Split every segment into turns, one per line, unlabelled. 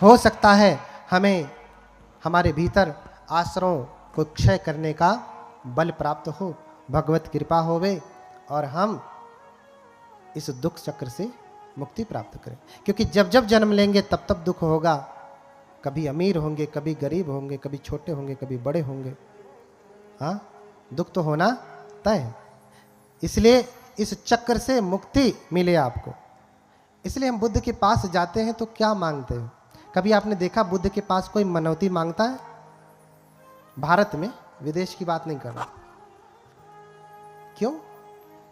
हो सकता है हमें हमारे भीतर आश्रयों को क्षय करने का बल प्राप्त हो, भगवत कृपा होवे और हम इस दुख चक्र से मुक्ति प्राप्त करें। क्योंकि जब जब जन्म लेंगे तब तब दुख होगा। कभी अमीर होंगे, कभी गरीब होंगे, कभी छोटे होंगे, कभी बड़े होंगे। हाँ, दुख तो होना तय है। इसलिए इस चक्र से मुक्ति मिले आपको। इसलिए हम बुद्ध के पास जाते हैं तो क्या मांगते हैं? कभी आपने देखा बुद्ध के पास कोई मनौती मांगता है? भारत में, विदेश की बात नहीं कर रहा। क्यों?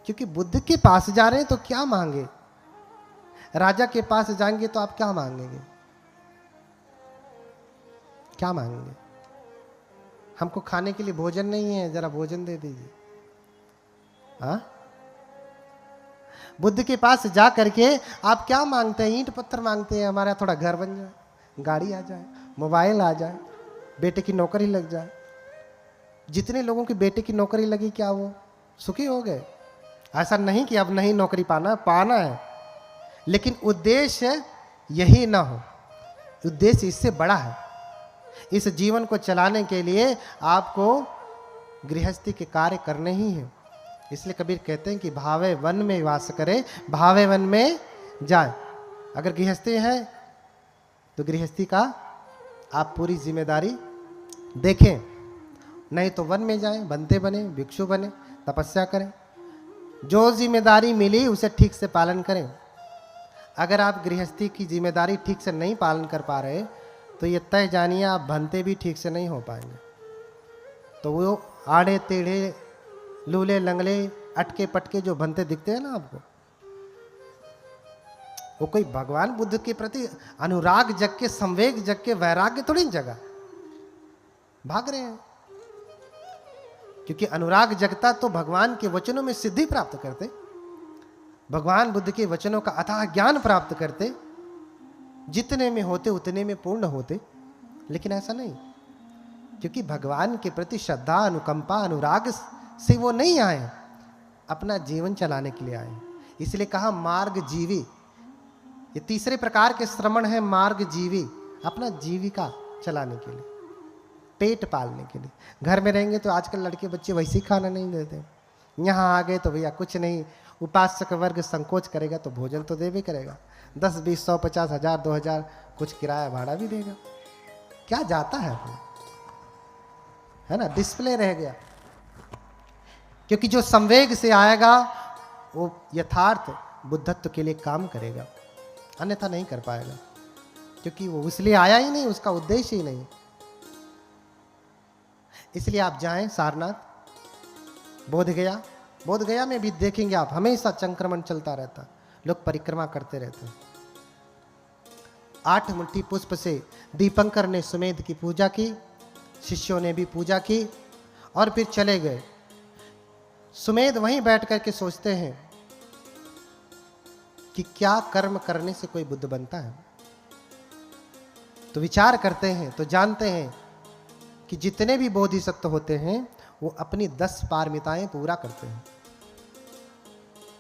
क्योंकि बुद्ध के पास जा रहे हैं तो क्या मांगे? राजा के पास जाएंगे तो आप क्या मांगेंगे? क्या मांगेंगे? हमको खाने के लिए भोजन नहीं है, जरा भोजन दे दीजिए। हाँ, बुद्ध के पास जा करके आप क्या मांगते हैं? ईंट पत्थर मांगते हैं, हमारा थोड़ा घर बन जाए, गाड़ी आ जाए, मोबाइल आ जाए, बेटे की नौकरी लग जाए। जितने लोगों की बेटे की नौकरी लगी, क्या वो सुखी हो गए? ऐसा नहीं कि अब नहीं नौकरी पाना है, लेकिन उद्देश्य यही ना हो। उद्देश्य इससे बड़ा है। इस जीवन को चलाने के लिए आपको गृहस्थी के कार्य करने ही हैं। इसलिए कबीर कहते हैं कि भावे वन में वास करे, भावे वन में जाए। अगर गृहस्थी है तो गृहस्थी का आप पूरी जिम्मेदारी देखें, नहीं तो वन में जाएं, बनते बने, भिक्षु बने, तपस्या करें। जो जिम्मेदारी मिली उसे ठीक से पालन करें। अगर आप गृहस्थी की जिम्मेदारी ठीक से नहीं पालन कर पा रहे तो ये तय जानिए आप बनते भी ठीक से नहीं हो पाएंगे। तो वो आड़े टेढ़े, लूले लंगले, अटके पटके जो बनते दिखते हैं ना आपको, वो कोई भगवान बुद्ध के प्रति अनुराग जग के, संवेग जग के, वैराग्य थोड़ी जगह भाग रहे हैं। क्योंकि अनुराग जगता तो भगवान के वचनों में सिद्धि प्राप्त करते, भगवान बुद्ध के वचनों का अथाह ज्ञान प्राप्त करते, जितने में होते उतने में पूर्ण होते। लेकिन ऐसा नहीं, क्योंकि भगवान के प्रति श्रद्धा, अनुकंपा, अनुराग से वो नहीं आए, अपना जीवन चलाने के लिए आए। इसलिए कहा मार्ग जीवी। ये तीसरे प्रकार के श्रमण है, मार्ग जीवी, अपना जीविका चलाने के लिए, पेट पालने के लिए। घर में रहेंगे तो आजकल लड़के बच्चे वैसे ही खाना नहीं देते। यहाँ आ गए तो भैया कुछ नहीं, उपासक वर्ग संकोच करेगा तो भोजन तो देवे करेगा, 10, 20, 100, 50, 1000, 2000 कुछ किराया भाड़ा भी देगा। क्या जाता है ना? डिस्प्ले रह गया। क्योंकि जो संवेग से आएगा वो यथार्थ बुद्धत्व के लिए काम करेगा, अन्यथा नहीं कर पाएगा। क्योंकि वो इसलिए आया ही नहीं, उसका उद्देश्य ही नहीं। इसलिए आप जाएं सारनाथ, बोधगया। बोधगया में भी देखेंगे आप हमेशा संक्रमण चलता रहता, लोग परिक्रमा करते रहते हैं। 8 मुट्ठी पुष्प से दीपंकर ने सुमेध की पूजा की, शिष्यों ने भी पूजा की और फिर चले गए। सुमेध वहीं बैठ करके सोचते हैं कि क्या कर्म करने से कोई बुद्ध बनता है। तो विचार करते हैं तो जानते हैं कि जितने भी बोधिसत्व होते हैं वो अपनी 10 पारमिताएं पूरा करते हैं।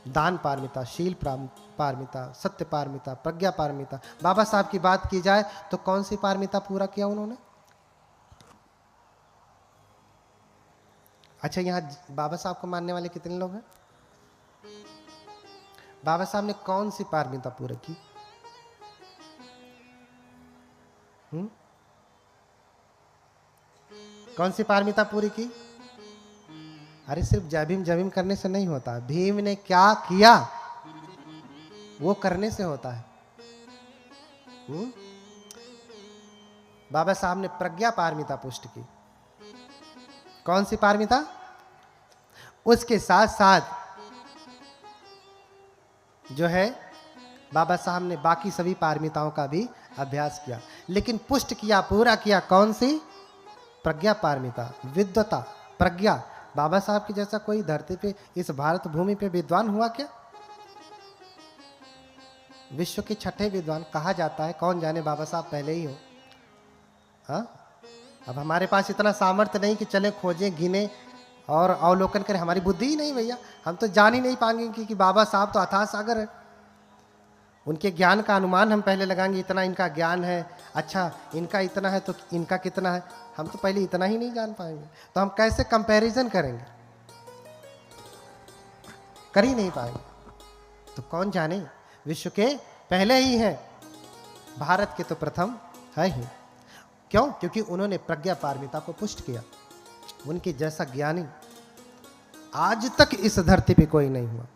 दान पारमिता, शील पारमिता, सत्य पारमिता, प्रज्ञा पारमिता। बाबा साहब की बात की जाए तो कौन सी पारमिता पूरा किया उन्होंने? अच्छा, यहां बाबा साहब को मानने वाले कितने लोग हैं? बाबा साहब ने कौन सी पारमिता पूरी की? कौन सी पारमिता पूरी की? अरे सिर्फ जय भीम जय भीम करने से नहीं होता, भीम ने क्या किया वो करने से होता है। बाबा साहब ने प्रज्ञा पारमिता पुष्ट की। कौन सी पारमिता? उसके साथ साथ जो है बाबा साहब ने बाकी सभी पारमिताओं का भी अभ्यास किया, लेकिन पुष्ट किया, पूरा किया कौन सी? प्रज्ञा पारमिता, विद्वता, प्रज्ञा। बाबा साहब की जैसा कोई धरती पे, इस भारत भूमि पे विद्वान हुआ क्या? विश्व के 6ठे विद्वान कहा जाता है, कौन जाने बाबा साहब पहले ही हो। हाँ, अब हमारे पास इतना सामर्थ्य नहीं कि चले खोजें, गिने और अवलोकन करें। हमारी बुद्धि ही नहीं भैया, हम तो जान ही नहीं पाएंगे कि बाबा साहब तो अथाह सागर है। उनके ज्ञान का अनुमान हम पहले लगाएंगे, इतना इनका ज्ञान है, अच्छा इनका इतना है तो इनका कितना है। हम तो पहले इतना ही नहीं जान पाएंगे, तो हम कैसे कंपैरिजन करेंगे? कर ही नहीं पाएंगे। तो कौन जाने विश्व के पहले ही हैं, भारत के तो प्रथम है ही। क्यों? क्योंकि उन्होंने प्रज्ञा पारमिता को पुष्ट किया। उनके जैसा ज्ञानी आज तक इस धरती पे कोई नहीं हुआ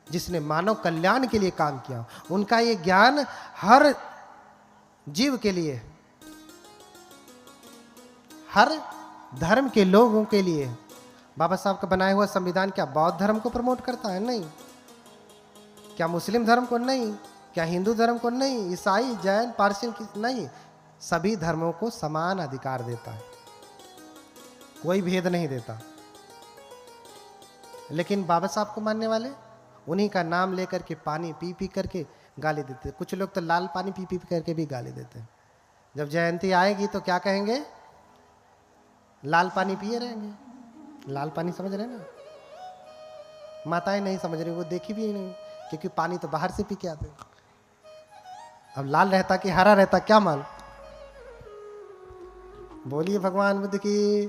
जिसने मानव कल्याण के लिए काम किया। उनका ये ज्ञान हर जीव के लिए, हर धर्म के लोगों के लिए। बाबा साहब का बनाया हुआ संविधान क्या बौद्ध धर्म को प्रमोट करता है? नहीं। क्या मुस्लिम धर्म को? नहीं। क्या हिंदू धर्म को? नहीं। ईसाई, जैन, पारसी नहीं। सभी धर्मों को समान अधिकार देता है, कोई भेद नहीं देता। लेकिन बाबा साहब को मानने वाले उन्हीं का नाम लेकर के पानी पी पी करके गाली देते। कुछ लोग तो लाल पानी पी पी करके भी गाली देते हैं। जब जयंती आएगी तो क्या कहेंगे? लाल पानी पिए रहेंगे। लाल पानी समझ रहे ना? माताएं नहीं समझ रही, वो देखी भी नहीं, क्योंकि पानी तो बाहर से पी के आते। अब लाल रहता कि हरा रहता क्या मालूम? बोलिए भगवान बुद्ध की।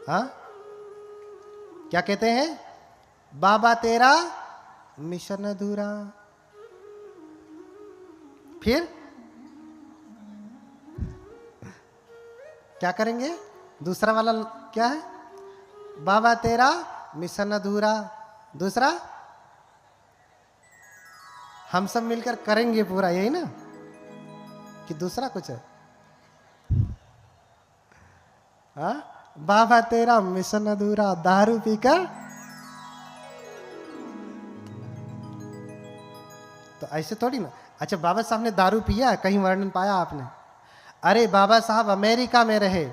हाँ, क्या कहते हैं? बाबा तेरा मिशन अधूरा। फिर क्या करेंगे? दूसरा वाला क्या है? बाबा तेरा मिशन अधूरा। दूसरा, हम सब मिलकर करेंगे पूरा, यही ना? कि दूसरा कुछ है? हाँ, बाबा तेरा मिशन अधूरा, दारू पीकर। तो ऐसे थोड़ी ना। अच्छा, बाबा साहब ने दारू पिया, कहीं वर्णन पाया आपने? अरे बाबा साहब अमेरिका में रहे,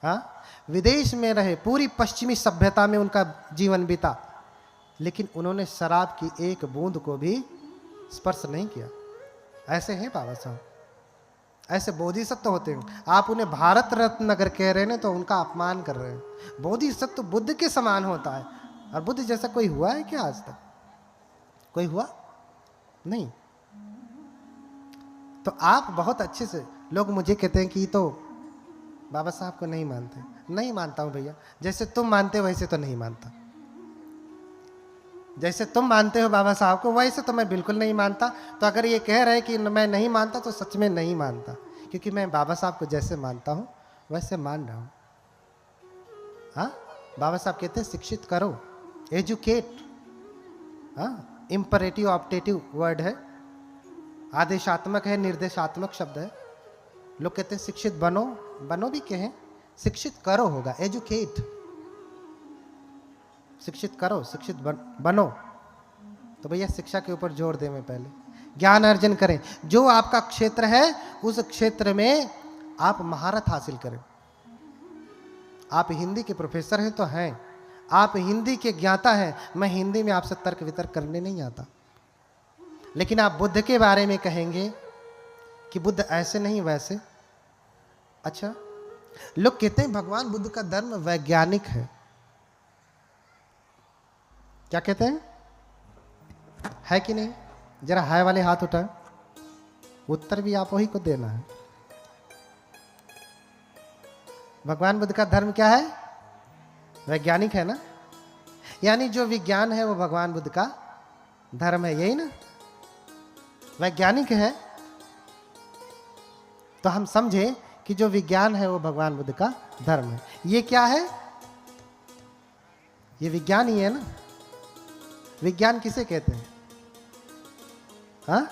हाँ, विदेश में रहे, पूरी पश्चिमी सभ्यता में उनका जीवन बीता, लेकिन उन्होंने शराब की एक बूंद को भी स्पर्श नहीं किया। ऐसे हैं बाबा साहब, ऐसे बोधिसत्व होते हैं। आप उन्हें भारत रत्न अगर कह रहे हैं तो उनका अपमान कर रहे हैं। बोधिसत्व बुद्ध के समान होता है, और बुद्ध जैसा कोई हुआ है क्या आज तक? कोई हुआ नहीं। तो आप बहुत अच्छे से, लोग मुझे कहते हैं कि तो बाबा साहब को नहीं मानते। नहीं मानता हूं भैया, जैसे तुम मानते हो वैसे तो नहीं मानता। जैसे तुम मानते हो बाबा साहब को वैसे तो मैं बिल्कुल नहीं मानता। तो अगर ये कह रहे कि मैं नहीं मानता तो सच में नहीं मानता, क्योंकि मैं बाबा साहब को जैसे मानता हूं वैसे मान रहा हूं। हाँ, बाबा साहब कहते हैं शिक्षित करो, एजुकेट। हाँ, इंपरेटिव ऑप्टेटिव वर्ड है, आदेशात्मक है, निर्देशात्मक शब्द है। लोग कहते हैं शिक्षित बनो, बनो भी कहें, शिक्षित करो होगा, एजुकेट। शिक्षित करो, शिक्षित बनो। तो भैया शिक्षा के ऊपर जोर दें। मैं पहले ज्ञान अर्जन करें, जो आपका क्षेत्र है उस क्षेत्र में आप महारत हासिल करें। आप हिंदी के प्रोफेसर हैं तो हैं, आप हिंदी के ज्ञाता हैं। मैं हिंदी में आपसे तर्क वितर्क करने नहीं आता, लेकिन आप बुद्ध के बारे में कहेंगे कि बुद्ध ऐसे नहीं वैसे। अच्छा, लोग कहते हैं भगवान बुद्ध का धर्म वैज्ञानिक है। क्या कहते हैं? है कि नहीं? जरा हाय वाले हाथ उठाएं। उत्तर भी आप वही को देना है। भगवान बुद्ध का धर्म क्या है? वैज्ञानिक है ना? यानी जो विज्ञान है वो भगवान बुद्ध का धर्म है, यही ना? वैज्ञानिक है तो हम समझे कि जो विज्ञान है वो भगवान बुद्ध का धर्म है। ये क्या है? ये विज्ञान ही है ना? विज्ञान किसे कहते हैं? हाँ,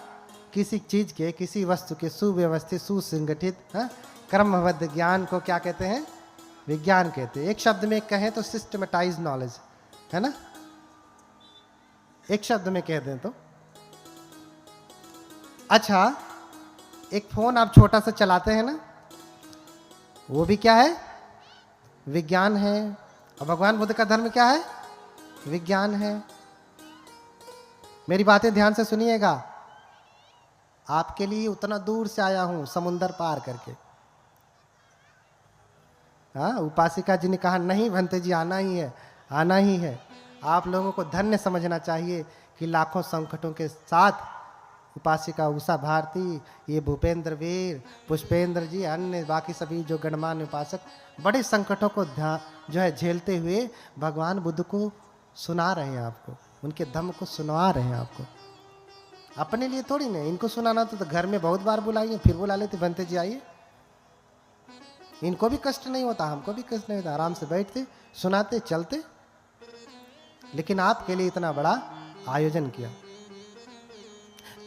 किसी चीज के, किसी वस्तु के सुव्यवस्थित, सुसंगठित, हाँ, क्रमबद्ध ज्ञान को क्या कहते हैं? विज्ञान कहते हैं। एक शब्द में कहें तो सिस्टमेटाइज नॉलेज, है ना? एक शब्द में कह दें तो। अच्छा, एक फोन आप छोटा सा चलाते हैं ना, वो भी क्या है? विज्ञान है। और भगवान बुद्ध का धर्म क्या है? विज्ञान है। मेरी बातें ध्यान से सुनिएगा। आपके लिए उतना दूर से आया हूं, समुंदर पार करके। हाँ, उपासिका जी ने कहा नहीं भंते जी, आना ही है, आना ही है। आप लोगों को धन्य समझना चाहिए कि लाखों संकटों के साथ उपासिका उषा भारती, ये भूपेंद्र वीर, पुष्पेंद्र जी, अन्य बाकी सभी जो गणमान्य उपासक बड़े संकटों को जो है झेलते हुए भगवान बुद्ध को सुना रहे हैं आपको, उनके धम्म को सुनवा रहे हैं आपको। अपने लिए थोड़ी नहीं, इनको सुनाना तो घर में बहुत बार बुलाइए, फिर बुला लेते बनते जी आइए। इनको भी कष्ट नहीं होता, हमको भी कष्ट नहीं होता, आराम से बैठते सुनाते चलते। लेकिन आपके लिए इतना बड़ा आयोजन किया।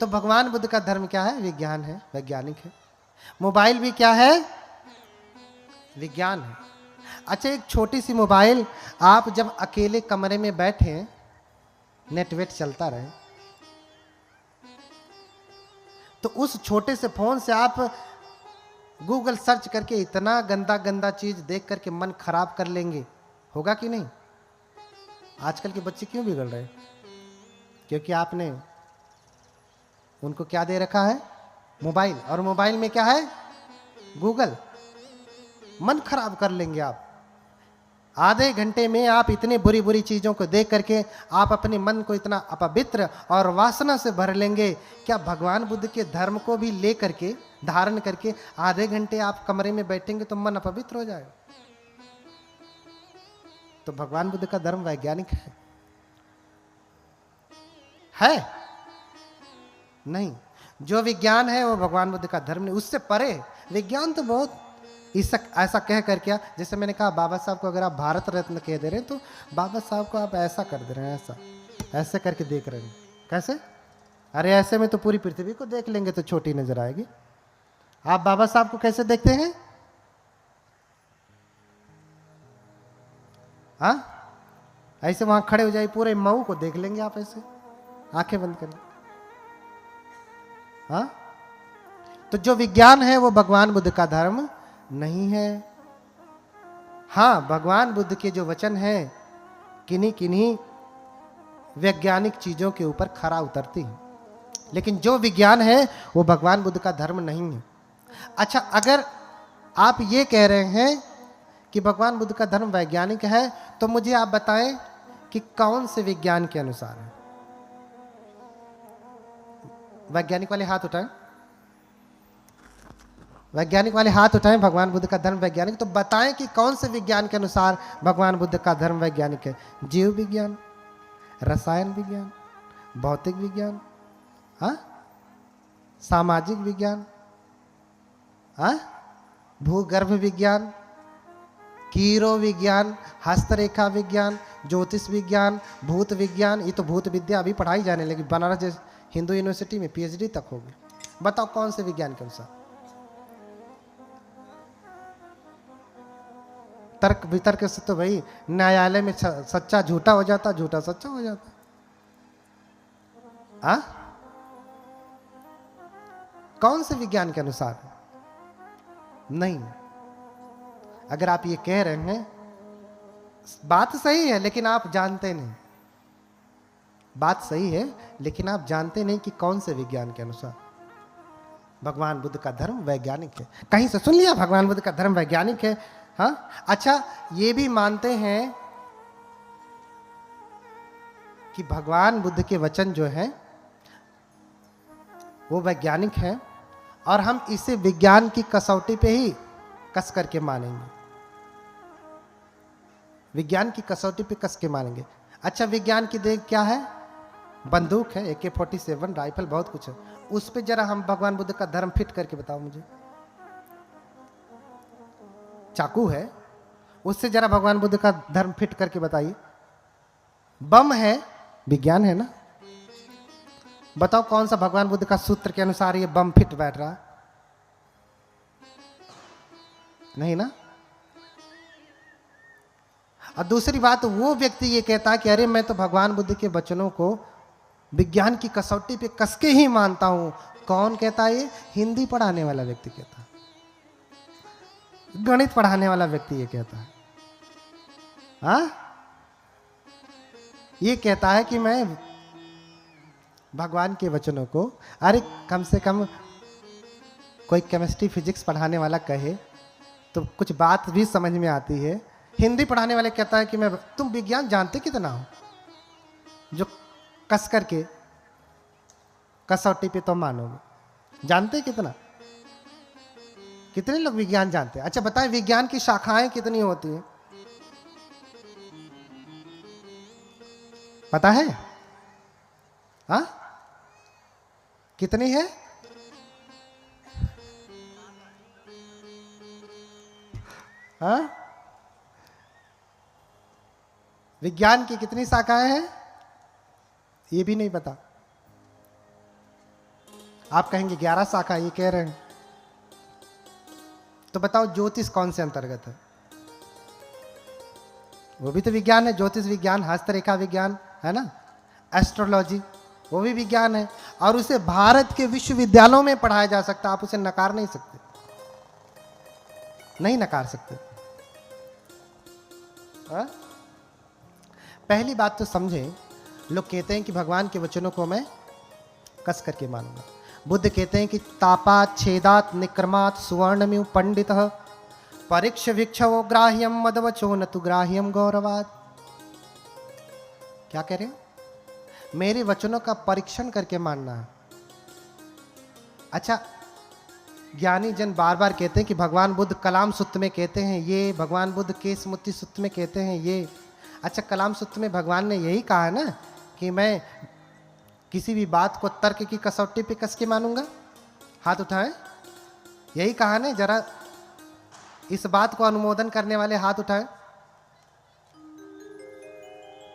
तो भगवान बुद्ध का धर्म क्या है? विज्ञान है, वैज्ञानिक है। मोबाइल भी क्या है? विज्ञान है। अच्छा, एक छोटी सी मोबाइल, आप जब अकेले कमरे में बैठे, नेटवेट चलता रहे, तो उस छोटे से फोन से आप गूगल सर्च करके इतना गंदा गंदा चीज देख करके मन खराब कर लेंगे, होगा कि नहीं? आजकल के बच्चे क्यों बिगड़ रहे? क्योंकि आपने उनको क्या दे रखा है? मोबाइल। और मोबाइल में क्या है? गूगल। मन खराब कर लेंगे आप। आधे घंटे में आप इतनी बुरी बुरी चीजों को देख करके आप अपने मन को इतना अपवित्र और वासना से भर लेंगे। क्या भगवान बुद्ध के धर्म को भी ले करके, धारण करके आधे घंटे आप कमरे में बैठेंगे तो मन अपवित्र हो जाएगा? तो भगवान बुद्ध का धर्म वैज्ञानिक है नहीं। जो विज्ञान है वो भगवान बुद्ध का धर्म नहीं, उससे परे। विज्ञान तो बहुत ऐसा कह कर क्या, जैसे मैंने कहा बाबा साहब को अगर आप भारत रत्न कह दे रहे हैं तो बाबा साहब को आप ऐसा कर दे रहे हैं, ऐसा ऐसे करके देख रहे हैं। कैसे? अरे ऐसे में तो पूरी पृथ्वी को देख लेंगे तो छोटी नजर आएगी। आप बाबा साहब को कैसे देखते हैं? हाँ, ऐसे वहां खड़े हो जाए, पूरे मऊ को देख लेंगे आप ऐसे आंखें बंद कर। हाँ, तो जो विज्ञान है वो भगवान बुद्ध का धर्म नहीं है। हाँ, भगवान बुद्ध के जो वचन है किन्हीं किन्हीं वैज्ञानिक चीजों के ऊपर खरा उतरती है, लेकिन जो विज्ञान है वो भगवान बुद्ध का धर्म नहीं है। अच्छा, अगर आप ये कह रहे हैं कि भगवान बुद्ध का धर्म वैज्ञानिक है, तो मुझे आप बताएं कि कौन से विज्ञान के अनुसार है? वैज्ञानिक वाले हाथ उठाएं, वैज्ञानिक वाले हाथ उठाएं। भगवान बुद्ध का धर्म वैज्ञानिक, तो बताएं कि कौन से विज्ञान के अनुसार भगवान बुद्ध का धर्म वैज्ञानिक है? जीव विज्ञान, रसायन विज्ञान, भौतिक विज्ञान, हाँ, सामाजिक विज्ञान, हाँ, भूगर्भ विज्ञान, कीरो विज्ञान, हस्तरेखा विज्ञान, ज्योतिष विज्ञान, भूत विज्ञान। ये तो भूत विद्या अभी पढ़ाई जाने लगी, बनारस हिंदू यूनिवर्सिटी में पीएचडी तक होगी। बताओ कौन से विज्ञान के अनुसार? तर्क वितर्क से तो भाई न्यायालय में सच्चा झूठा हो जाता, झूठा सच्चा हो जाता। हाँ, कौन से विज्ञान के अनुसार? नहीं। अगर आप ये कह रहे हैं, बात सही है लेकिन आप जानते नहीं। बात सही है लेकिन आप जानते नहीं कि कौन से विज्ञान के अनुसार भगवान बुद्ध का धर्म वैज्ञानिक है। कहीं से सुन लिया भगवान बुद्ध का धर्म वैज्ञानिक है? हाँ, अच्छा, ये भी मानते हैं कि भगवान बुद्ध के वचन जो है वो वैज्ञानिक है और हम इसे विज्ञान की कसौटी पे ही कस करके मानेंगे, विज्ञान की कसौटी पे कस के मानेंगे। अच्छा, विज्ञान की देख क्या है? बंदूक है, AK-47 राइफल, बहुत कुछ है। उस पे जरा हम भगवान बुद्ध का धर्म फिट करके बताओ मुझे। चाकू है, उससे जरा भगवान बुद्ध का धर्म फिट करके बताइए। बम है, विज्ञान है ना? बताओ कौन सा भगवान बुद्ध का सूत्र के अनुसार ये बम फिट बैठ रहा? नहीं ना? और दूसरी बात, वो व्यक्ति ये कहता है कि अरे मैं तो भगवान बुद्ध के वचनों को विज्ञान की कसौटी पे कसके ही मानता हूं। कौन कहता है ये? हिंदी पढ़ाने वाला व्यक्ति कहता है, गणित पढ़ाने वाला व्यक्ति ये कहता है। हाँ, ये कहता है कि मैं भगवान के वचनों को, अरे कम से कम कोई केमिस्ट्री फिजिक्स पढ़ाने वाला कहे तो कुछ बात भी समझ में आती है। हिंदी पढ़ाने वाले कहता है कि मैं, तुम विज्ञान जानते कितना हो? जो कस करके कसौटी पे तो मानोगे। जानते हैं कितना? कितने लोग विज्ञान जानते हैं? अच्छा बताएं, विज्ञान की शाखाएं कितनी होती हैं? पता है? हाँ, कितनी है? हाँ, विज्ञान की कितनी शाखाएं हैं? ये भी नहीं पता। आप कहेंगे 11 शाखा, ये कह रहे हैं। तो बताओ ज्योतिष कौन से अंतर्गत है? वो भी तो विज्ञान है। ज्योतिष विज्ञान, हस्तरेखा विज्ञान है ना, एस्ट्रोलॉजी, वो भी विज्ञान है। और उसे भारत के विश्वविद्यालयों में पढ़ाया जा सकता है। आप उसे नकार नहीं सकते, नहीं नकार सकते। हा? पहली बात तो समझें, लोग कहते हैं कि भगवान के वचनों को मैं कस करके मानूंगा। बुद्ध कहते हैं कि तापात छेदात निक्रमात सुवर्णमिव पंडित परीक्ष भिक्षवो ग्राह्यम मदवचो न तु ग्राह्यम गौरवात। क्या कह रहे हो? मेरे वचनों का परीक्षण करके मानना है। अच्छा, ज्ञानी जन बार बार कहते हैं कि भगवान बुद्ध कलाम सूत्र में कहते हैं ये, भगवान बुद्ध केसमुत्ति सूत्र में कहते हैं ये। अच्छा, कलाम सूत्र में भगवान ने यही कहा है ना कि मैं किसी भी बात को तर्क की कसौटी पे कस के मानूंगा? हाथ उठाएं। यही कहा ना? जरा इस बात को अनुमोदन करने वाले हाथ उठाएं।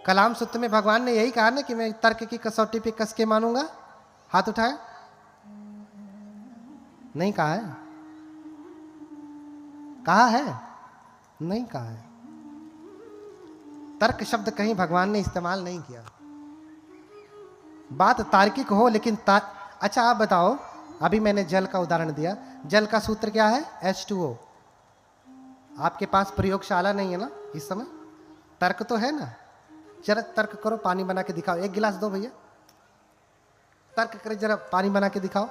कलाम सूत्र में भगवान ने यही कहा ना कि मैं तर्क की कसौटी पे कस के मानूंगा? हाथ उठाएं। नहीं कहा है? कहा है? नहीं कहा है। तर्क शब्द कहीं भगवान ने इस्तेमाल नहीं किया। बात तार्किक हो लेकिन अच्छा आप बताओ, अभी मैंने जल का उदाहरण दिया। जल का सूत्र क्या है? H2O। आपके पास प्रयोगशाला नहीं है ना इस समय, तर्क तो है ना? जरा तर्क करो, पानी बना के दिखाओ। एक गिलास दो भैया, तर्क करे, जरा पानी बना के दिखाओ।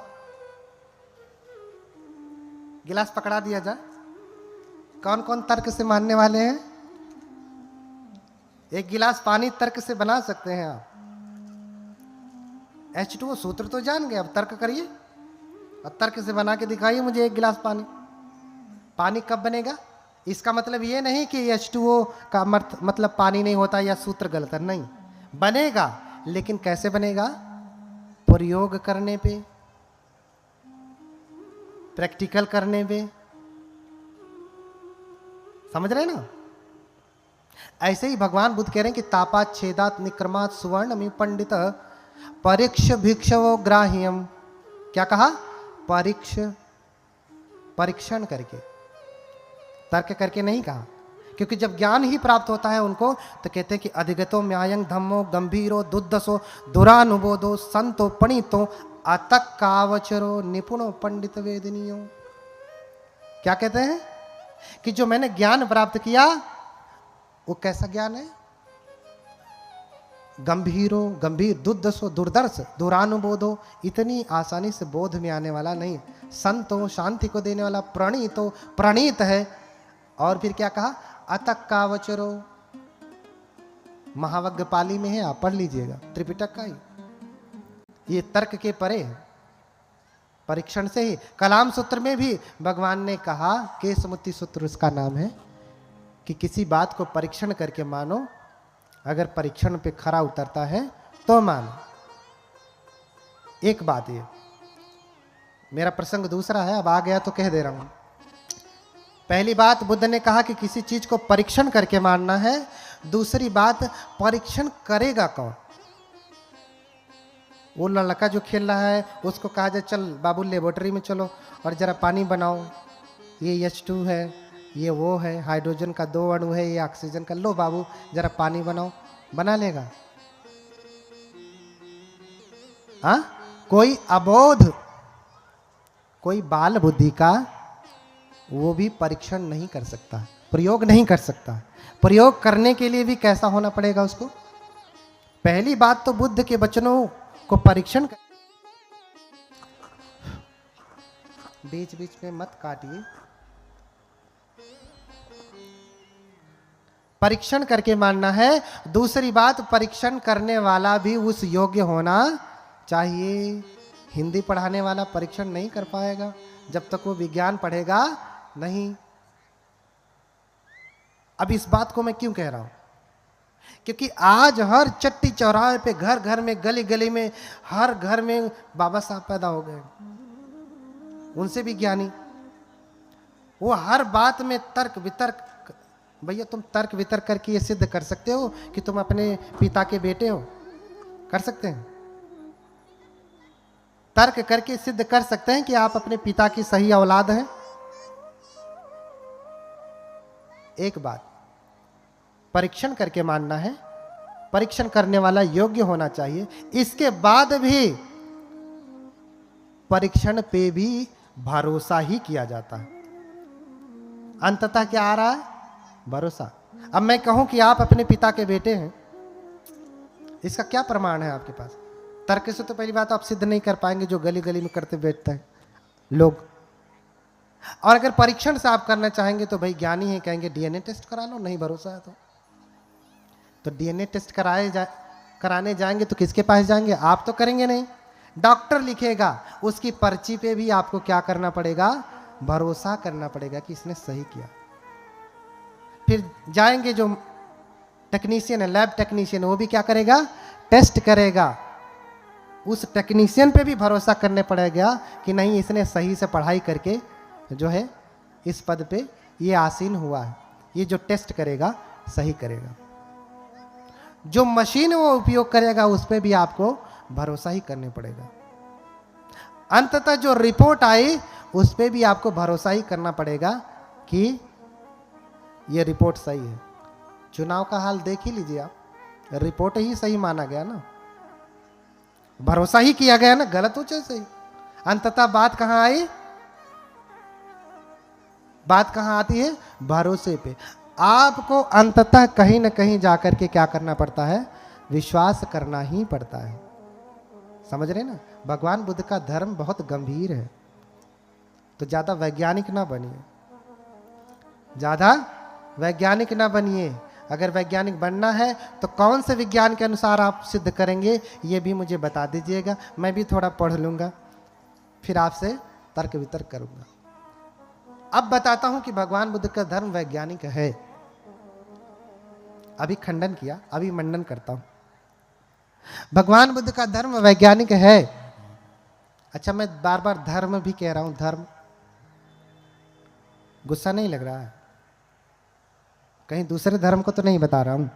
गिलास पकड़ा दिया जाए। कौन कौन तर्क से मानने वाले हैं? एक गिलास पानी तर्क से बना सकते हैं आप। H2O सूत्र तो जान गए, अब तर्क करिए और तर्क से बना के दिखाइए मुझे एक गिलास पानी। पानी कब बनेगा? इसका मतलब ये नहीं कि H2O का मतलब पानी नहीं होता या सूत्र गलत है, नहीं, बनेगा। लेकिन कैसे बनेगा? प्रयोग करने पे, प्रैक्टिकल करने पे। समझ रहे ना? ऐसे ही भगवान बुद्ध कह रहे हैं कि तापात छेदात निक्रमात सुवर्णमिव पंडित परीक्ष भिक्षवो ग्राह्यम। क्या कहा? परीक्षण करके, तर्क करके नहीं कहा। क्योंकि जब ज्ञान ही प्राप्त होता है उनको, तो कहते हैं कि अधिगतो म्यायं धम्मो गंभीरो दुर्दशो दुरानुबोधो संतो पणितो अतक कावचरो निपुणो पंडित वेदनियो। क्या कहते हैं? कि जो मैंने ज्ञान प्राप्त किया वो कैसा ज्ञान है? गंभीर, दुर्दशो दुर्दर्श, दुरानुबोधो, इतनी आसानी से बोध में आने वाला नहीं। संतो, शांति को देने वाला, प्रणीतो, प्रणीत है। और फिर क्या कहा? अतक कावचरो, महावज्ञ पाली में है, आप पढ़ लीजिएगा, त्रिपिटक का ही। ये तर्क के परे है, परीक्षण से ही। कलाम सूत्र में भी भगवान ने कहा, केसमुत्ति सूत्र उसका नाम है, कि किसी बात को परीक्षण करके मानो, अगर परीक्षण पे खरा उतरता है तो मानो। एक बात ये, मेरा प्रसंग दूसरा है, अब आ गया तो कह दे रहा हूं। पहली बात बुद्ध ने कहा कि किसी चीज को परीक्षण करके मानना है। दूसरी बात, परीक्षण करेगा कौन? वो लड़का जो खेल रहा है उसको कहा जाए चल बाबू लेबोरेटरी में चलो और जरा पानी बनाओ, ये H2 है, ये वो है, हाइड्रोजन का 2 अणु है, ये ऑक्सीजन का, लो बाबू जरा पानी बनाओ, बना लेगा? हाँ? कोई अबोध, कोई बाल बुद्धि का वो भी परीक्षण नहीं कर सकता, प्रयोग नहीं कर सकता। प्रयोग करने के लिए भी कैसा होना पड़ेगा उसको? पहली बात तो बुद्ध के वचनों को परीक्षण कर। बीच बीच में मत काटिए। परीक्षण करके मानना है। दूसरी बात, परीक्षण करने वाला भी उस योग्य होना चाहिए। हिंदी पढ़ाने वाला परीक्षण नहीं कर पाएगा जब तक वो विज्ञान पढ़ेगा नहीं। अब इस बात को मैं क्यों कह रहा हूं? क्योंकि आज हर चट्टी चौराहे पे, घर घर में, गली गली में, हर घर में बाबा साहब पैदा हो गए। उनसे भी ज्ञानी, वो हर बात में तर्क वितर्क। भैया तुम तर्क वितर्क करके ये सिद्ध कर सकते हो कि तुम अपने पिता के बेटे हो? कर सकते हैं? तर्क करके सिद्ध कर सकते हैं कि आप अपने पिता की सही औलाद हैं? एक बात, परीक्षण करके मानना है, परीक्षण करने वाला योग्य होना चाहिए। इसके बाद भी परीक्षण पे भी भरोसा ही किया जाता है। अंततः क्या आ रहा है? भरोसा। अब मैं कहूं कि आप अपने पिता के बेटे हैं, इसका क्या प्रमाण है आपके पास? तर्क से तो पहली बात आप सिद्ध नहीं कर पाएंगे, जो गली गली में करते बैठते हैं लोग। और अगर परीक्षण से आप करना चाहेंगे तो भाई ज्ञानी है, कहेंगे डीएनए टेस्ट करा लो, नहीं भरोसा है तो डीएनए टेस्ट कराने जाएंगे तो किसके पास जाएंगे? आप तो करेंगे नहीं, डॉक्टर लिखेगा, उसकी पर्ची पे भी आपको क्या करना पड़ेगा? भरोसा करना पड़ेगा कि इसने सही किया। फिर जाएंगे जो टेक्नीशियन है, लैब टेक्नीशियन, वो भी क्या करेगा? टेस्ट करेगा। उस टेक्नीशियन पे भी भरोसा करने पड़ेगा कि नहीं, इसने सही से पढ़ाई करके जो है इस पद पे ये आसीन हुआ है, ये जो टेस्ट करेगा सही करेगा। जो मशीन वो उपयोग करेगा उस पे भी आपको भरोसा ही करने पड़ेगा। अंततः जो रिपोर्ट आई उस पे भी आपको भरोसा ही करना पड़ेगा कि ये रिपोर्ट सही है। चुनाव का हाल देख ही लीजिए आप, रिपोर्ट ही सही माना गया ना, भरोसा ही किया गया ना, गलत हो चाहे सही। अंततः बात कहां आई? बात कहां आती है? भरोसे पे। आपको अंततः कहीं ना कहीं जाकर के क्या करना पड़ता है? विश्वास करना ही पड़ता है। समझ रहे ना? भगवान बुद्ध का धर्म बहुत गंभीर है, तो ज्यादा वैज्ञानिक ना बनिए, ज्यादा वैज्ञानिक ना बनिए। अगर वैज्ञानिक बनना है तो कौन से विज्ञान के अनुसार आप सिद्ध करेंगे ये भी मुझे बता दीजिएगा, मैं भी थोड़ा पढ़ लूंगा, फिर आपसे तर्क वितर्क करूंगा। अब बताता हूं कि भगवान बुद्ध का धर्म वैज्ञानिक है। अभी खंडन किया, अभी मंडन करता हूं। भगवान बुद्ध का धर्म वैज्ञानिक है। अच्छा, मैं बार बार धर्म भी कह रहा हूं, धर्म। गुस्सा नहीं लग रहा है? कहीं दूसरे धर्म को तो नहीं बता रहा हूं?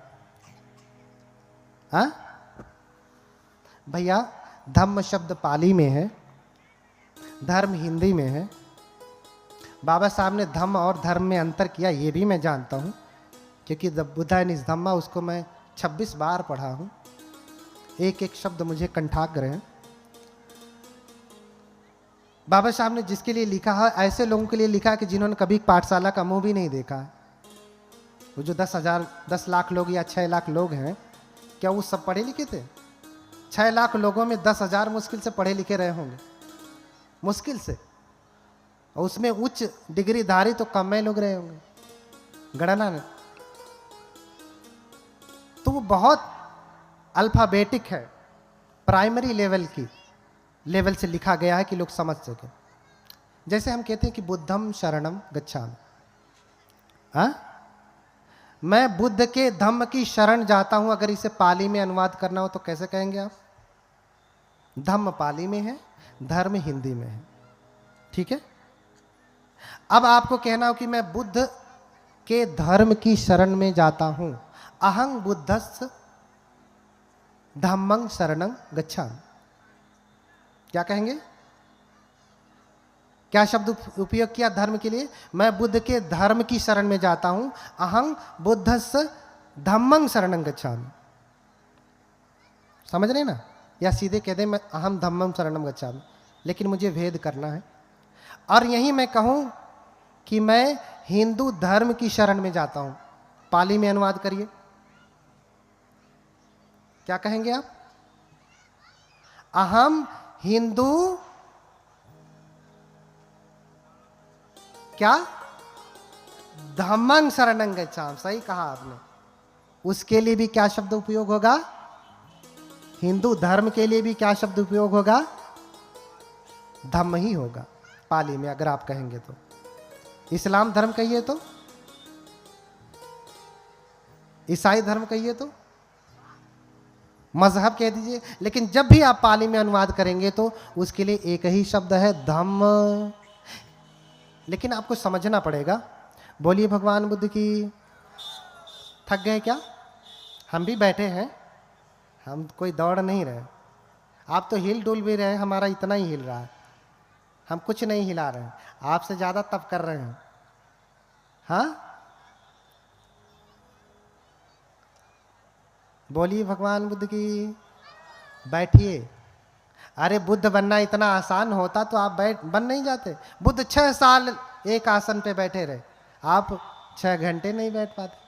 हाँ भैया, धम्म शब्द पाली में है, धर्म हिंदी में है। बाबा साहब ने धम्म और धर्म में अंतर किया, ये भी मैं जानता हूं, क्योंकि द बुद्धा इन धम्मा उसको मैं 26 बार पढ़ा हूं, एक एक शब्द मुझे कंठाग्र है। बाबा साहब ने जिसके लिए लिखा है, ऐसे लोगों के लिए लिखा है कि जिन्होंने कभी पाठशाला का मुंह भी नहीं देखा है। वो जो 10 लाख लोग या 6 लाख लोग हैं, क्या वो सब पढ़े लिखे थे? 6 लाख लोगों में 10,000 मुश्किल से पढ़े लिखे रहे होंगे, मुश्किल से। और उसमें उच्च डिग्रीधारी तो कम में लोग रहे होंगे, गणना में। तो वो बहुत अल्फाबेटिक है, प्राइमरी लेवल से लिखा गया है कि लोग समझ सके। जैसे हम कहते हैं कि बुद्धम शरणम गच्छामि, मैं बुद्ध के धम्म की शरण जाता हूं। अगर इसे पाली में अनुवाद करना हो तो कैसे कहेंगे आप? धम्म पाली में है, धर्म हिंदी में है, ठीक है। अब आपको कहना हो कि मैं बुद्ध के धर्म की शरण में जाता हूं, अहं बुद्धस्य धम्मं शरणं गच्छामि। क्या कहेंगे? क्या शब्द उपयोग किया धर्म के लिए? मैं बुद्ध के धर्म की शरण में जाता हूं, अहं बुद्धस्य धम्मं शरणं गच्छामि। समझ रहे ना? या सीधे कह दे मैं अहम धम्मं शरणं गच्छामि, लेकिन मुझे भेद करना है। और यही मैं कहूं कि मैं हिंदू धर्म की शरण में जाता हूं, पाली में अनुवाद करिए, क्या कहेंगे आप? अहम हिंदू क्या धम्मं शरणं गच्छामि। सही कहा आपने, उसके लिए भी क्या शब्द उपयोग होगा? हिंदू धर्म के लिए भी क्या शब्द उपयोग होगा? धम्म ही होगा पाली में, अगर आप कहेंगे तो। इस्लाम धर्म कहिए तो, ईसाई धर्म कहिए तो, मजहब कह दीजिए, लेकिन जब भी आप पाली में अनुवाद करेंगे तो उसके लिए एक ही शब्द है, धम्म। लेकिन आपको समझना पड़ेगा। बोलिए भगवान बुद्ध की। थक गए क्या? हम भी बैठे हैं, हम कोई दौड़ नहीं रहे। आप तो हिल डुल भी रहे हैं, हमारा इतना ही हिल रहा है, हम कुछ नहीं हिला रहे हैं, आपसे ज़्यादा तप कर रहे हैं। हाँ, बोलिए भगवान बुद्ध की। बैठिए। अरे बुद्ध बनना इतना आसान होता तो आप बन नहीं जाते। बुद्ध 6 साल एक आसन पे बैठे रहे, आप 6 घंटे नहीं बैठ पाते।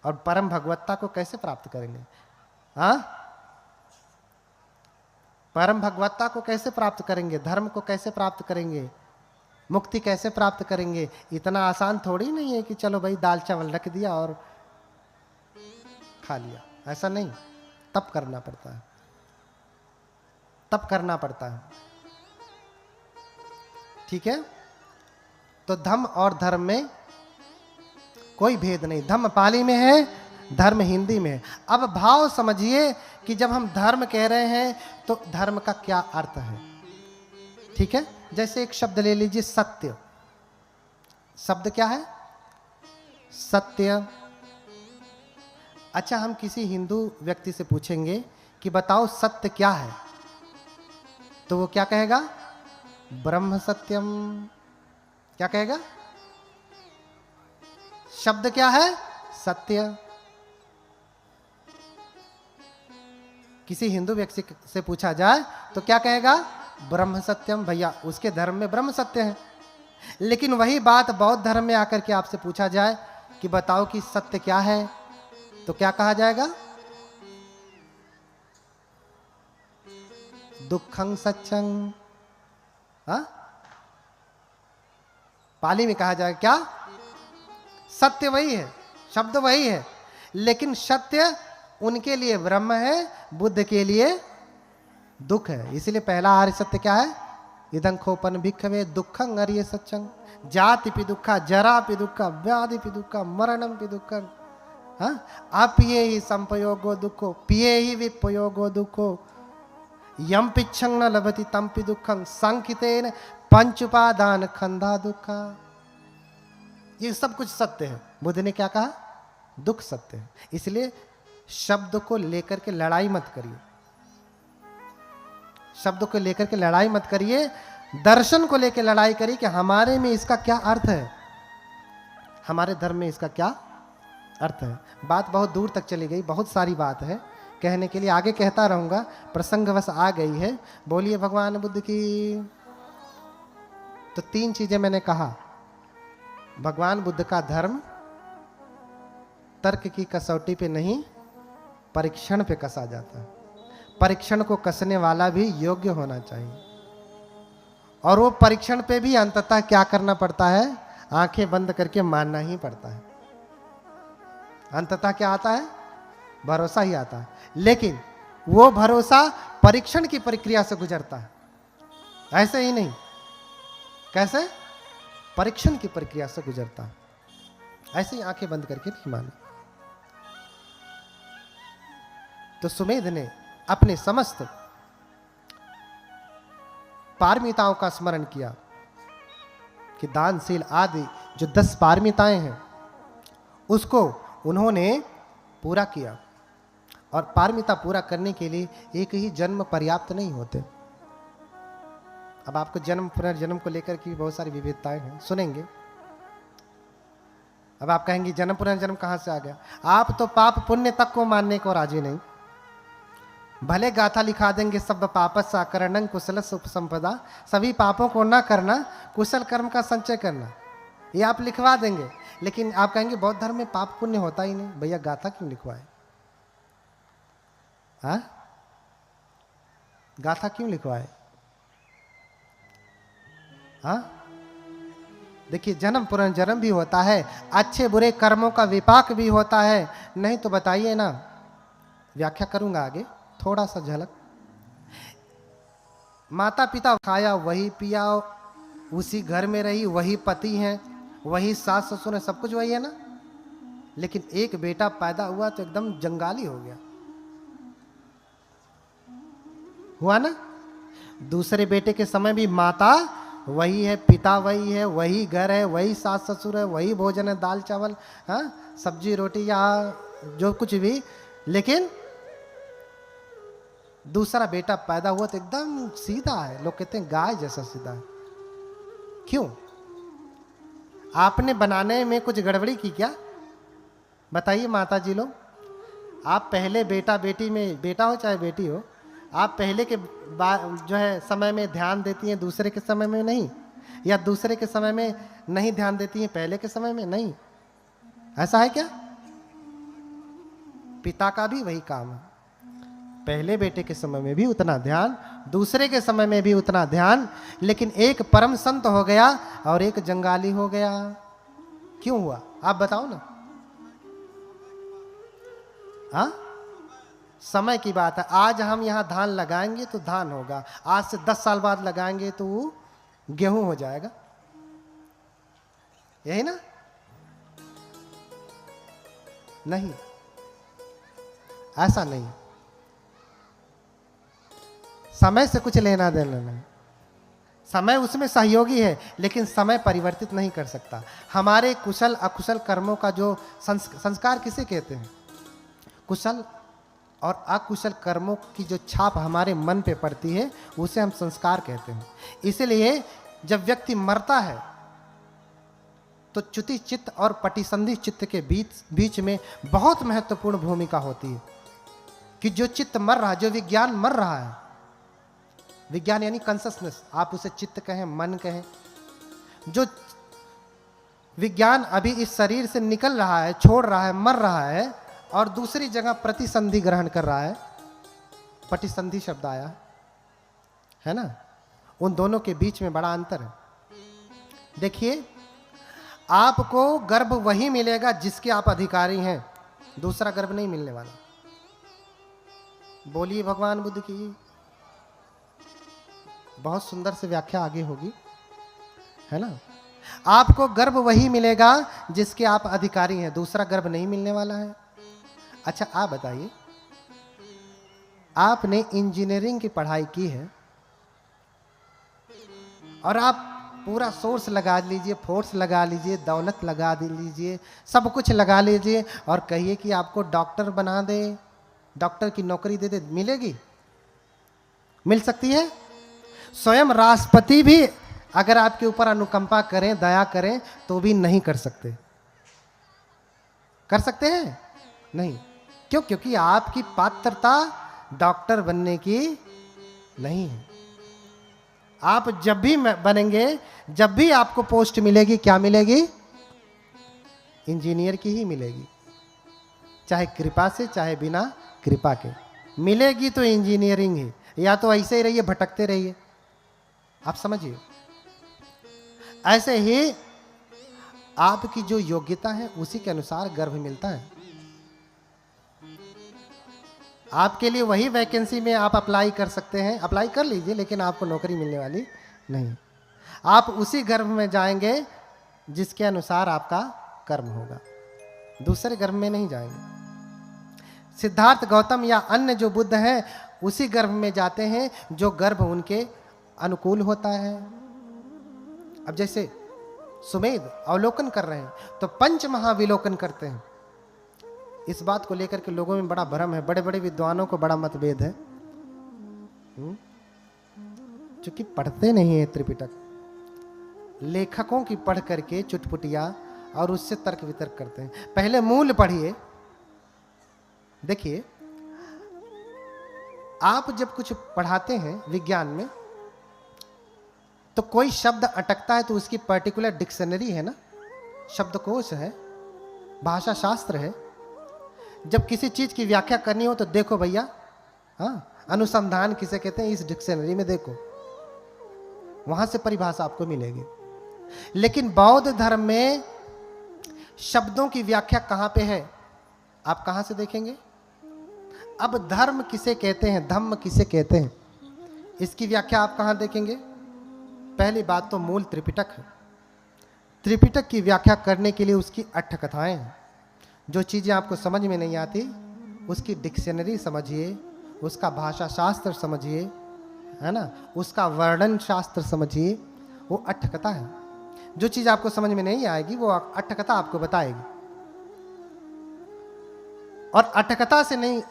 और परम भगवत्ता को कैसे प्राप्त करेंगे? हाँ, परम भगवत्ता को कैसे प्राप्त करेंगे? धर्म को कैसे प्राप्त करेंगे? मुक्ति कैसे प्राप्त करेंगे? इतना आसान थोड़ी नहीं है कि चलो भाई दाल चावल रख दिया और खा लिया। ऐसा नहीं, तप करना पड़ता है, तप करना पड़ता है। ठीक है, तो धम्म और धर्म में कोई भेद नहीं। धम्म पाली में है, धर्म हिंदी में है। अब भाव समझिए कि जब हम धर्म कह रहे हैं तो धर्म का क्या अर्थ है। ठीक है, जैसे एक शब्द ले लीजिए, सत्य। शब्द क्या है? सत्य। अच्छा, हम किसी हिंदू व्यक्ति से पूछेंगे कि बताओ सत्य क्या है, तो वो क्या कहेगा? ब्रह्म सत्यम। क्या कहेगा? शब्द क्या है? सत्य। किसी हिंदू व्यक्ति से पूछा जाए तो क्या कहेगा? ब्रह्म सत्यम। भैया उसके धर्म में ब्रह्म सत्य है। लेकिन वही बात बौद्ध धर्म में आकर के आपसे पूछा जाए कि बताओ कि सत्य क्या है, तो क्या कहा जाएगा? दुखं सच्चं। हाँ, पाली में कहा जाएगा क्या? सत्य वही है, शब्द वही है, लेकिन सत्य उनके लिए ब्रह्म है, बुद्ध के लिए दुख है। इसलिए पहला आर्य सत्य क्या है? इदं खोपन भिक्खवे दुखं आर्य सत्यं। जाति पि दुखा, जरा पि दुखा, व्याधि पि दुखा, मरणम पि दुखं। हाँ, अपिये ही संपयोगो दुखो, पिये ही विपयोगो दुखो, यम पिच्छं न लभति तम पि दुखं, संकितेन पंच उपादान खंधा दुखा। ये सब कुछ सत्य है। बुद्ध ने क्या कहा? दुख सत्य है। इसलिए शब्द को लेकर के लड़ाई मत करिए, शब्द को लेकर के लड़ाई मत करिए, दर्शन को लेकर लड़ाई करिए कि हमारे में इसका क्या अर्थ है, हमारे धर्म में इसका क्या अर्थ है। बात बहुत दूर तक चली गई, बहुत सारी बात है कहने के लिए, आगे कहता रहूंगा, प्रसंगवश आ गई है। बोलिए भगवान बुद्ध की। तो 3 चीजें मैंने कहा। भगवान बुद्ध का धर्म तर्क की कसौटी पे नहीं, परीक्षण पे कसा जाता है। परीक्षण को कसने वाला भी योग्य होना चाहिए, और वो परीक्षण पे भी अंततः क्या करना पड़ता है? आंखें बंद करके मानना ही पड़ता है। अंततः क्या आता है? भरोसा ही आता है। लेकिन वो भरोसा परीक्षण की प्रक्रिया से गुजरता है, ऐसे ही नहीं। कैसे? परीक्षण की प्रक्रिया से गुजरता है। ऐसे ही आंखें बंद करके नहीं माना। तो सुमेध ने अपने समस्त पारमिताओं का स्मरण किया कि दानशील आदि जो 10 पारमिताएं हैं उसको उन्होंने पूरा किया। और पारमिता पूरा करने के लिए एक ही जन्म पर्याप्त नहीं होते। अब आपको जन्म पुनर्जन्म को लेकर की बहुत सारी विविधताएं हैं, सुनेंगे। अब आप कहेंगे जन्म पुनर्जन्म कहां से आ गया? आप तो पाप पुण्य तक को मानने को राजी नहीं। भले गाथा लिखा देंगे सब पापस आकरणं कुशल संपदा, सभी पापों को ना करना, कुशल कर्म का संचय करना, ये आप लिखवा देंगे। लेकिन आप कहेंगे बौद्ध धर्म में पाप पुण्य होता ही नहीं। भैया गाथा क्यों लिखवाए? हाँ, गाथा क्यों लिखवाए? हाँ, देखिए, जन्म पुनर्जन्म भी होता है, अच्छे बुरे कर्मों का विपाक भी होता है। नहीं तो बताइए ना, व्याख्या करूंगा आगे, थोड़ा सा झलक। माता पिता खाया वही पिया, उसी घर में रही वही पति हैं, वही सास ससुर है, सब कुछ वही है ना। लेकिन एक बेटा पैदा हुआ तो एकदम जंगाली हो गया, हुआ ना। दूसरे बेटे के समय भी माता वही है, पिता वही है, वही घर है, वही सास ससुर है, वही भोजन है, दाल चावल, हाँ, सब्जी रोटी या जो कुछ भी। लेकिन दूसरा बेटा पैदा हुआ तो एकदम सीधा है, लोग कहते हैं गाय जैसा सीधा है। क्यों? आपने बनाने में कुछ गड़बड़ी की क्या? बताइए माता जी लोग। आप पहले बेटा बेटी में, बेटा हो चाहे बेटी हो, आप पहले के जो है समय में ध्यान देती हैं, दूसरे के समय में नहीं, या दूसरे के समय में नहीं ध्यान देती हैं, पहले के समय में नहीं। ऐसा है क्या? पिता का भी वही काम है, पहले बेटे के समय में भी उतना ध्यान, दूसरे के समय में भी उतना ध्यान। लेकिन एक परम संत हो गया और एक जंगाली हो गया। क्यों हुआ? आप बताओ ना। हाँ, समय की बात है। आज हम यहां धान लगाएंगे तो धान होगा, आज से 10 साल बाद लगाएंगे तो वो गेहूं हो जाएगा, यही ना? नहीं, ऐसा नहीं। समय से कुछ लेना देना नहीं। समय उसमें सहयोगी है, लेकिन समय परिवर्तित नहीं कर सकता। हमारे कुशल अकुशल कर्मों का जो संस्कार किसे कहते हैं? कुशल और अकुशल कर्मों की जो छाप हमारे मन पे पड़ती है उसे हम संस्कार कहते हैं। इसलिए जब व्यक्ति मरता है तो च्युति चित्त और पटिसंधि चित्त के बीच में बहुत महत्वपूर्ण भूमिका होती है कि जो चित्त मर रहा है, जो विज्ञान मर रहा है, विज्ञान यानी कॉन्शसनेस, आप उसे चित्त कहें, मन कहें, जो विज्ञान अभी इस शरीर से निकल रहा है, छोड़ रहा है, मर रहा है और दूसरी जगह प्रतिसंधि ग्रहण कर रहा है, पटिसंधि शब्द आया है ना, उन दोनों के बीच में बड़ा अंतर है। देखिए, आपको गर्भ वही मिलेगा जिसके आप अधिकारी हैं, दूसरा गर्भ नहीं मिलने वाला। बोलिए भगवान बुद्ध की। बहुत सुंदर से व्याख्या आगे होगी, है ना। आपको गर्भ वही मिलेगा जिसके आप अधिकारी हैं, दूसरा गर्भ नहीं मिलने वाला है। अच्छा, आप बताइए, आपने इंजीनियरिंग की पढ़ाई की है और आप पूरा सोर्स लगा लीजिए, फोर्स लगा लीजिए, दौलत लगा लीजिए, सब कुछ लगा लीजिए और कहिए कि आपको डॉक्टर बना दे, डॉक्टर की नौकरी दे दे, मिलेगी? मिल सकती है? स्वयं राष्ट्रपति भी अगर आपके ऊपर अनुकंपा करें, दया करें, तो भी नहीं कर सकते। कर सकते हैं? नहीं। क्यों? क्योंकि आपकी पात्रता डॉक्टर बनने की नहीं है। आप जब भी बनेंगे, जब भी आपको पोस्ट मिलेगी, क्या मिलेगी? इंजीनियर की ही मिलेगी, चाहे कृपा से चाहे बिना कृपा के मिलेगी तो इंजीनियरिंग ही, या तो ऐसे ही रहिए, भटकते रहिए। आप समझिए, ऐसे ही आपकी जो योग्यता है उसी के अनुसार गर्भ मिलता है। आपके लिए वही वैकेंसी में आप अप्लाई कर सकते हैं, अप्लाई कर लीजिए, लेकिन आपको नौकरी मिलने वाली नहीं। आप उसी गर्भ में जाएंगे जिसके अनुसार आपका कर्म होगा, दूसरे गर्भ में नहीं जाएंगे। सिद्धार्थ गौतम या अन्य जो बुद्ध हैं उसी गर्भ में जाते हैं जो गर्भ उनके अनुकूल होता है। अब जैसे सुमेध अवलोकन कर रहे हैं तो पंच महाविलोकन करते हैं। इस बात को लेकर के लोगों में बड़ा भ्रम है, बड़े बड़े विद्वानों को बड़ा मतभेद है, क्योंकि पढ़ते नहीं है त्रिपिटक। लेखकों की पढ़ करके चुटपुटिया और उससे तर्क वितर्क करते हैं। पहले मूल पढ़िए। देखिए, आप जब कुछ पढ़ाते हैं विज्ञान में तो कोई शब्द अटकता है तो उसकी पर्टिकुलर डिक्शनरी है ना, शब्दकोश है, भाषा शास्त्र है। जब किसी चीज की व्याख्या करनी हो तो देखो भैया, हाँ, अनुसंधान किसे कहते हैं, इस डिक्शनरी में देखो, वहां से परिभाषा आपको मिलेगी। लेकिन बौद्ध धर्म में शब्दों की व्याख्या कहां पे है? आप कहां से देखेंगे? अब धर्म किसे कहते हैं, धम्म किसे कहते हैं, इसकी व्याख्या आप कहां देखेंगे? पहली बात तो मूल त्रिपिटक है। त्रिपिटक की व्याख्या करने के लिए उसकी 8 कथाएं हैं। जो चीज़ें आपको समझ में नहीं आती उसकी डिक्शनरी समझिए, उसका भाषा शास्त्र समझिए, है ना, उसका वर्णन शास्त्र समझिए। वो 8 कथा है। जो चीज़ आपको समझ में नहीं आएगी वो 8 कथा आपको बताएगी। और 8 कथा से नहीं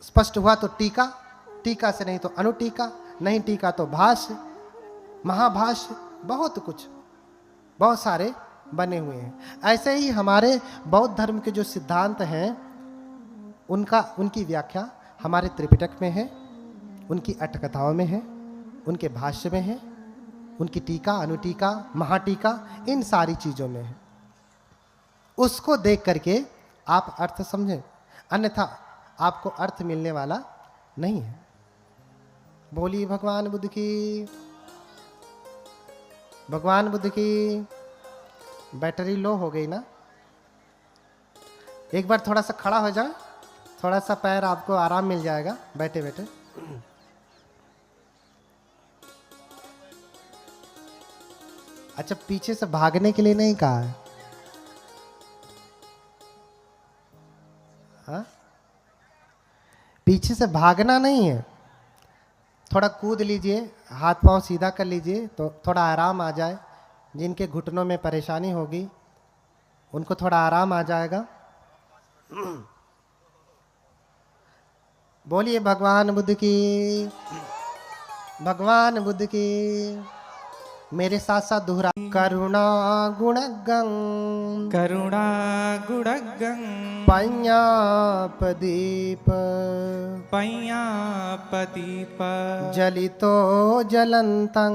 स्पष्ट हुआ तो टीका, टीका से नहीं तो अनुटीका, नहीं टीका तो भाष्य, महाभाष्य, बहुत कुछ, बहुत सारे बने हुए हैं। ऐसे ही हमारे बौद्ध धर्म के जो सिद्धांत हैं उनकी व्याख्या हमारे त्रिपिटक में है, उनकी 8 कथाओं में है, उनके भाष्य में है, उनकी टीका, अनुटीका, महाटीका, इन सारी चीज़ों में है। उसको देख करके आप अर्थ समझें, अन्यथा आपको अर्थ मिलने वाला नहीं है। बोलिए भगवान बुद्ध की, भगवान बुद्ध की। बैटरी लो हो गई ना? एक बार थोड़ा सा खड़ा हो जाए, थोड़ा सा पैर आपको आराम मिल जाएगा बैठे बैठे। अच्छा, पीछे से भागने के लिए नहीं कहा है, हाँ? पीछे से भागना नहीं है, थोड़ा कूद लीजिए, हाथ पांव सीधा कर लीजिए तो थोड़ा आराम आ जाए। जिनके घुटनों में परेशानी होगी उनको थोड़ा आराम आ जाएगा। बोलिए भगवान बुद्ध की, भगवान बुद्ध की। मेरे साथ साथ दोहरा, करुणा गुणगं,
करुणा गुणगं,
पञ्ञापदीप,
पय्यापदीप,
जलितो जलन्तं,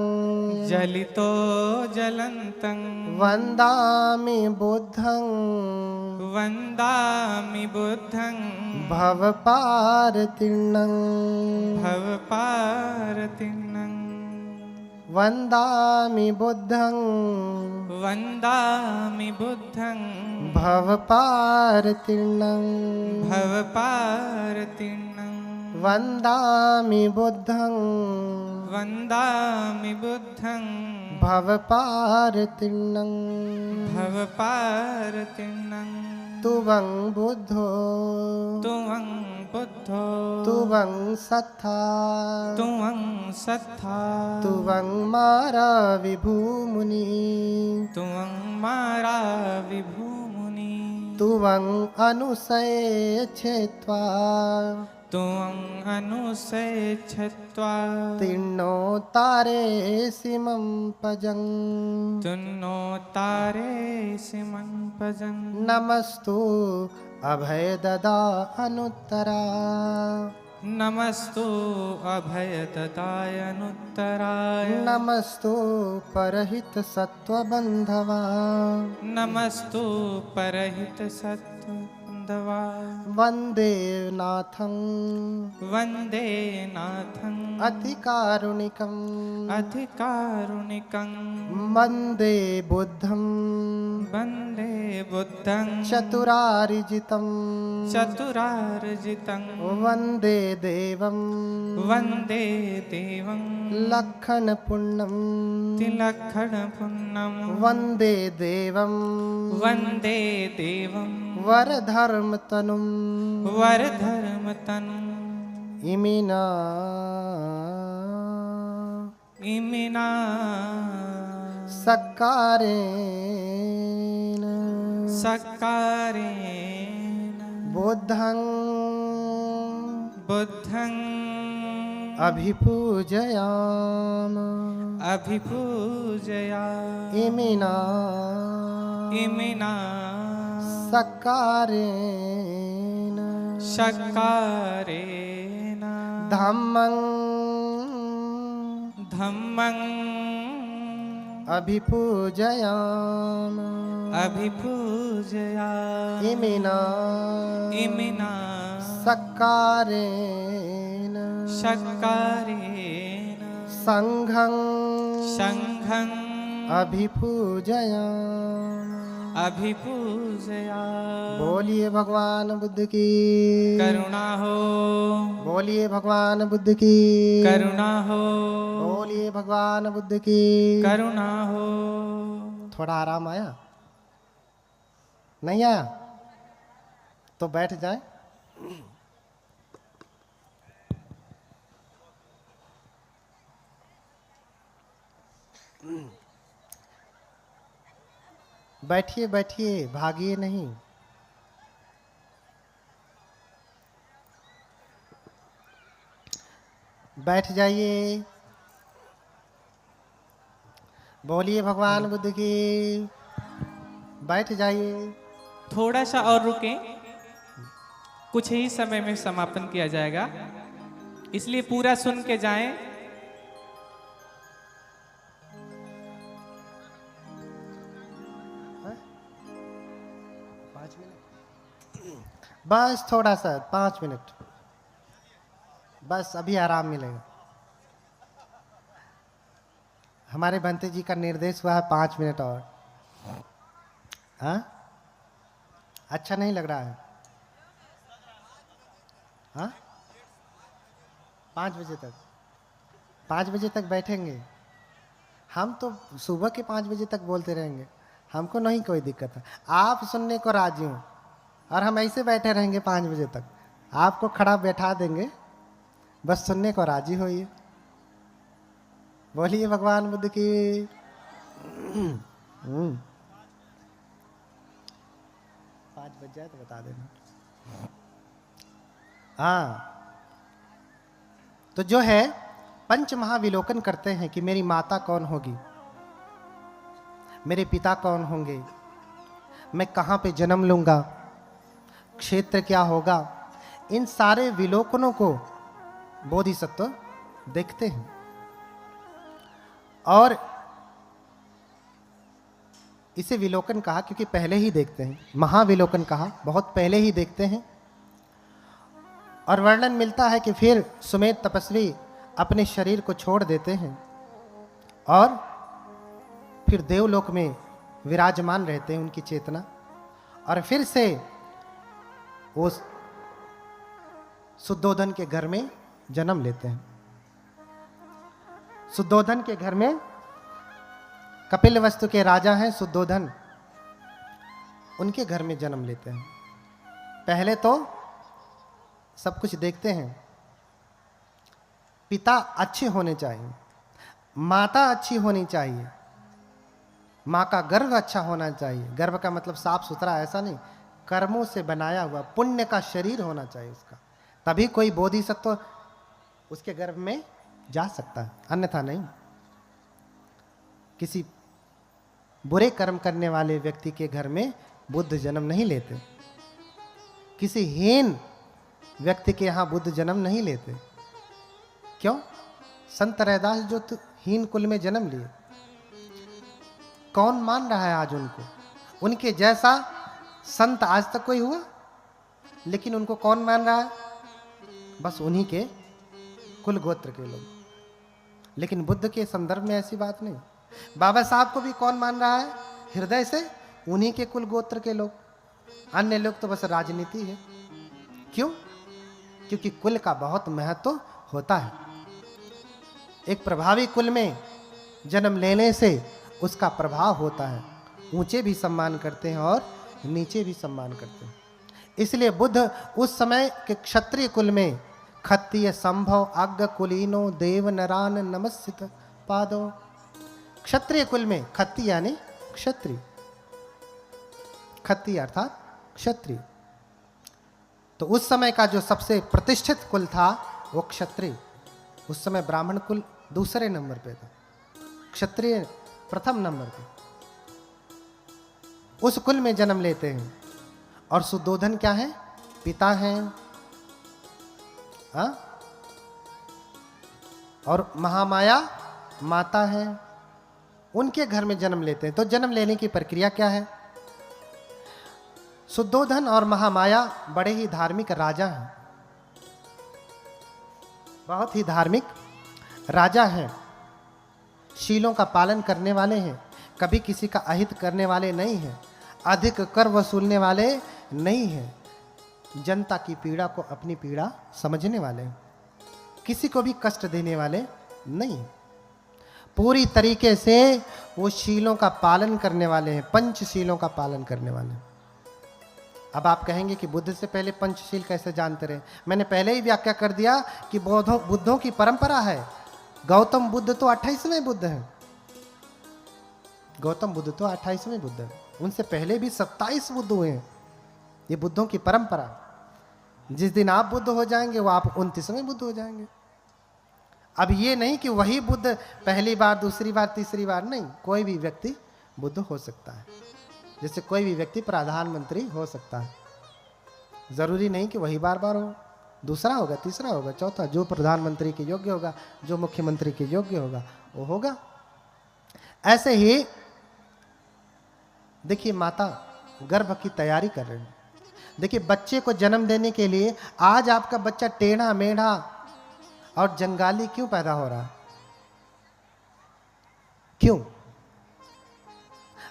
जलितो जलन्तं,
वन्दामि बुद्धं,
वन्दामि बुद्धं,
भवपारतीर्णं,
भवपारतीर्णं,
वन्दामि बुद्धं,
वन्दामि बुद्धं,
भवपारतीर्णं,
भवपारतीर्णं,
वन्दामि बुद्धं,
वन्दामि बुद्धं,
भवपारतीर्णं,
भवपारतीर्णं,
तुवं बुद्धो,
तुवं बुद्धो,
तुवं सत्था,
तुवं सत्था,
तुवं मारा विभूमुनि,
तुवं मारा विभूमुनि,
तुवं अनुसये छेत्वा,
तुवं अनुसेच्छत्वा,
तीर्णो तारे सिमं पजं,
तुन्नो तारे सिमं पजं,
नमस्तु अभय ददा अनुत्तरा,
नमस्तु अभयददाय अनुत्तराय,
नमस्तु परहित सत्वबन्धवा,
नमस्तु परहित सत्वबन्धवा,
वन्दे नाथं,
वन्दे नाथं,
अतिकारुणिकं,
अधिकारुणिकं,
वन्दे बुद्धं,
वन्दे बुद्धं,
चतुरार्जितं,
चतुरार्जितं,
वन्दे देवं,
वन्दे देवं,
लक्षणपुण्यं,
तिलक्षणपुण्यं,
वन्दे देवं,
वन्दे देवं,
वरधर्मतनुं,
वरधर्मतनुं,
इमिना
इमिना
सक्कारेण,
सक्कारेण,
बुद्धं,
बुद्धं,
अभिपूजयाम,
अभिपूजया,
इमिना
इमिना
सक्कारेण,
सक्कारेण,
धम्मं,
धम्मं,
अभिपूजयाम,
अभिपूजया,
इमिना
इमिना
सक्कारेण,
सक्कारेण,
संघं,
संघं,
अभिपूजयाम।
अभिपूजया।
बोलिए भगवान बुद्ध की
करुणा हो,
बोलिए भगवान बुद्ध की
करुणा हो,
बोलिए भगवान बुद्ध की।
करुणा हो।
थोड़ा आराम आया? नहीं आया? तो बैठ जाए। बैठिए बैठिए, भागिए नहीं। बैठ जाइए। बोलिए भगवान बुद्ध की। बैठ जाइए।
थोड़ा सा और रुकें, कुछ ही समय में समापन किया जाएगा, इसलिए पूरा सुन के जाएं।
बस थोड़ा सा 5 मिनट, बस अभी आराम मिलेगा। हमारे बंते जी का निर्देश हुआ है 5 मिनट और। हाँ, अच्छा नहीं लग रहा है? हाँ, 5 बजे तक, 5 बजे तक बैठेंगे। हम तो सुबह के 5 बजे तक बोलते रहेंगे, हमको नहीं कोई दिक्कत है। आप सुनने को राजी हो और हम ऐसे बैठे रहेंगे 5 बजे तक, आपको खड़ा बैठा देंगे, बस सुनने को राजी होइए। बोलिए भगवान बुद्ध की। 5 बज जाए तो बता देना। हाँ, तो जो है पंच महाविलोकन करते हैं कि मेरी माता कौन होगी, मेरे पिता कौन होंगे, मैं कहाँ पे जन्म लूँगा, क्षेत्र क्या होगा। इन सारे विलोकनों को बोधिसत्व देखते हैं और इसे विलोकन कहा क्योंकि पहले ही देखते हैं। महाविलोकन कहा, बहुत पहले ही देखते हैं। और वर्णन मिलता है कि फिर सुमेध तपस्वी अपने शरीर को छोड़ देते हैं और फिर देवलोक में विराजमान रहते हैं उनकी चेतना, और फिर से वो शुद्धोधन के घर में जन्म लेते हैं। शुद्धोधन के घर में कपिलवस्तु के राजा हैं शुद्धोधन, उनके घर में जन्म लेते हैं। पहले तो सब कुछ देखते हैं, पिता अच्छे होने चाहिए, माता अच्छी होनी चाहिए, माँ का गर्भ अच्छा होना चाहिए। गर्भ का मतलब साफ सुथरा, ऐसा नहीं, कर्मों से बनाया हुआ पुण्य का शरीर होना चाहिए उसका, तभी कोई बोधिसत्व उसके गर्भ में जा सकता है, अन्यथा नहीं। किसी बुरे कर्म करने वाले व्यक्ति के घर में बुद्ध जन्म नहीं लेते, किसी हीन व्यक्ति के यहाँ बुद्ध जन्म नहीं लेते। क्यों? संत रैदास जो तो हीन कुल में जन्म लिए, कौन मान रहा है आज उनको? उनके जैसा संत आज तक कोई हुआ? लेकिन उनको कौन मान रहा है? बस उन्हीं के कुल गोत्र के लोग। लेकिन बुद्ध के संदर्भ में ऐसी बात नहीं। बाबा साहब को भी कौन मान रहा है? हृदय से उन्हीं के कुल गोत्र के लोग। अन्य लोग तो बस राजनीति है। क्यों? क्योंकि कुल का बहुत महत्व होता है। एक प्रभावी कुल में जन्म लेने से उसका प्रभाव होता है, ऊंचे भी सम्मान करते हैं और नीचे भी सम्मान करते हैं। इसलिए बुद्ध उस समय के क्षत्रिय कुल में खत्तीय संभव अग्ग कुलीनो देव नरान नमस्सित पादो। क्षत्रिय कुल में, खत्ती यानी क्षत्रिय, खत्ती अर्थात क्षत्रिय। तो उस समय का जो सबसे प्रतिष्ठित कुल था वो क्षत्रिय। उस समय ब्राह्मण कुल दूसरे नंबर पे था, क्षत्रिय प्रथम नंबर पे। उस कुल में जन्म लेते हैं। और शुद्धोधन क्या है? पिता हैं। हाँ? और महामाया माता है, उनके घर में जन्म लेते हैं। तो जन्म लेने की प्रक्रिया क्या है? शुद्धोधन और महामाया बड़े ही धार्मिक राजा हैं, बहुत ही धार्मिक राजा हैं, शीलों का पालन करने वाले हैं। कभी किसी का अहित करने वाले नहीं हैं, अधिक कर वसूलने वाले नहीं हैं, जनता की पीड़ा को अपनी पीड़ा समझने वाले हैं, किसी को भी कष्ट देने वाले नहीं, पूरी तरीके से वो शीलों का पालन करने वाले हैं, पंचशीलों का पालन करने वाले हैं। अब आप कहेंगे कि बुद्ध से पहले पंचशील कैसे जानते रहे? मैंने पहले ही व्याख्या कर दिया कि बुद्धों की परंपरा है। गौतम बुद्ध तो 28वें बुद्ध हैं, गौतम बुद्ध तो 28वें बुद्ध हैं, उनसे पहले भी 27 बुद्ध हुए हैं। ये बुद्धों की परंपरा, जिस दिन आप बुद्ध हो जाएंगे वो आप 29वें बुद्ध हो जाएंगे। अब ये नहीं कि वही बुद्ध पहली बार, दूसरी बार, तीसरी बार, नहीं, कोई भी व्यक्ति बुद्ध हो सकता है, जैसे कोई भी व्यक्ति प्रधानमंत्री हो सकता है। जरूरी नहीं कि वही बार बार हो, दूसरा होगा, तीसरा होगा, चौथा, जो प्रधानमंत्री के योग्य होगा, जो मुख्यमंत्री के योग्य होगा वो होगा। ऐसे ही देखिए, माता गर्भ की तैयारी कर रही है। देखिए, बच्चे को जन्म देने के लिए आज आपका बच्चा टेढ़ा मेढ़ा और जंगाली क्यों पैदा हो रहा है? क्यों?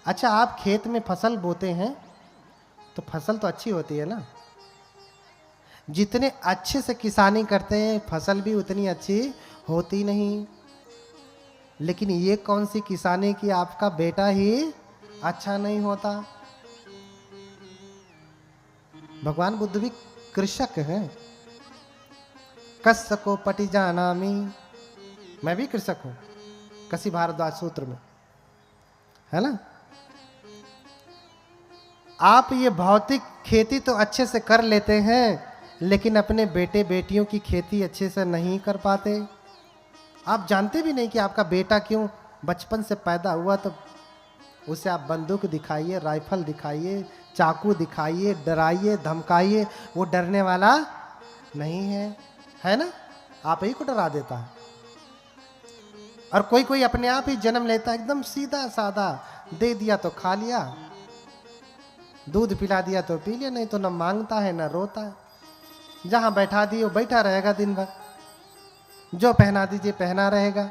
अच्छा, आप खेत में फसल बोते हैं तो फसल तो अच्छी होती है ना, जितने अच्छे से किसानी करते हैं फसल भी उतनी अच्छी होती नहीं। लेकिन ये कौन सी किसानी की आपका बेटा ही अच्छा नहीं होता? भगवान बुद्ध भी कृषक हैं। कस्य को पटि जानामि, मैं भी कृषक हूं, कसी भारद्वाज सूत्र में है ना। आप ये भौतिक खेती तो अच्छे से कर लेते हैं, लेकिन अपने बेटे बेटियों की खेती अच्छे से नहीं कर पाते। आप जानते भी नहीं कि आपका बेटा क्यों बचपन से पैदा हुआ, तो उसे आप बंदूक दिखाइए, राइफल दिखाइए, चाकू दिखाइए, डराइए, धमकाइए, वो डरने वाला नहीं है ना। आप ही को डरा देता है। और कोई कोई अपने आप ही जन्म लेता है, एकदम सीधा साधा, दे दिया तो खा लिया, दूध पिला दिया तो पी लिया, नहीं तो न मांगता है न रोता है। जहां बैठा दिए वो बैठा रहेगा दिन भर, जो पहना दीजिए पहना रहेगा,